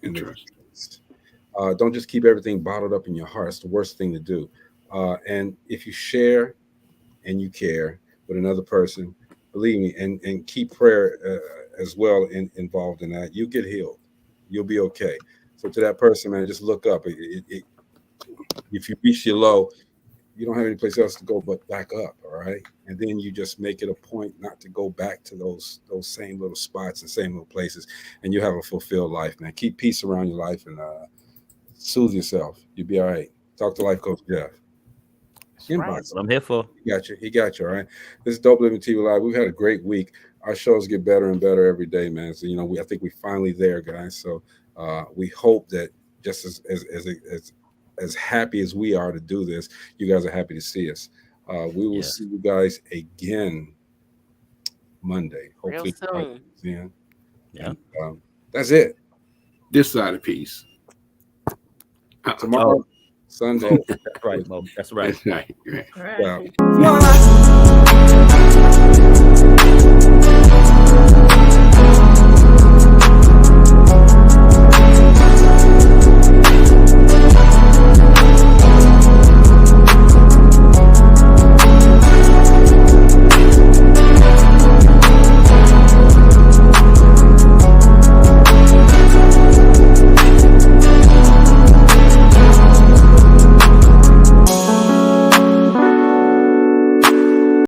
and that you trust. Don't just keep everything bottled up in your heart. It's the worst thing to do. And if you share and you care with another person, believe me, and keep prayer as well involved in that, you'll get healed. You'll be okay. So to that person, man, just look up. If you reach your low, you don't have any place else to go but back up, all right? And then you just make it a point not to go back to those same little spots and same little places, and you have a fulfilled life, man. Keep peace around your life and soothe yourself. You'll be all right. Talk to Life Coach Jeff. Right. That's what I'm here for. He got you, all right? This is Dope Living TV Live. We've had a great week. Our shows get better and better every day, man. So, you know, I think we're finally there, guys. So we hope that just as happy as we are to do this, you guys are happy to see us. We will see you guys again Monday. Hopefully soon. Yeah. And, that's it. This side of peace. Tomorrow, Sunday. That's right, Mo. That's right. That's right. Well.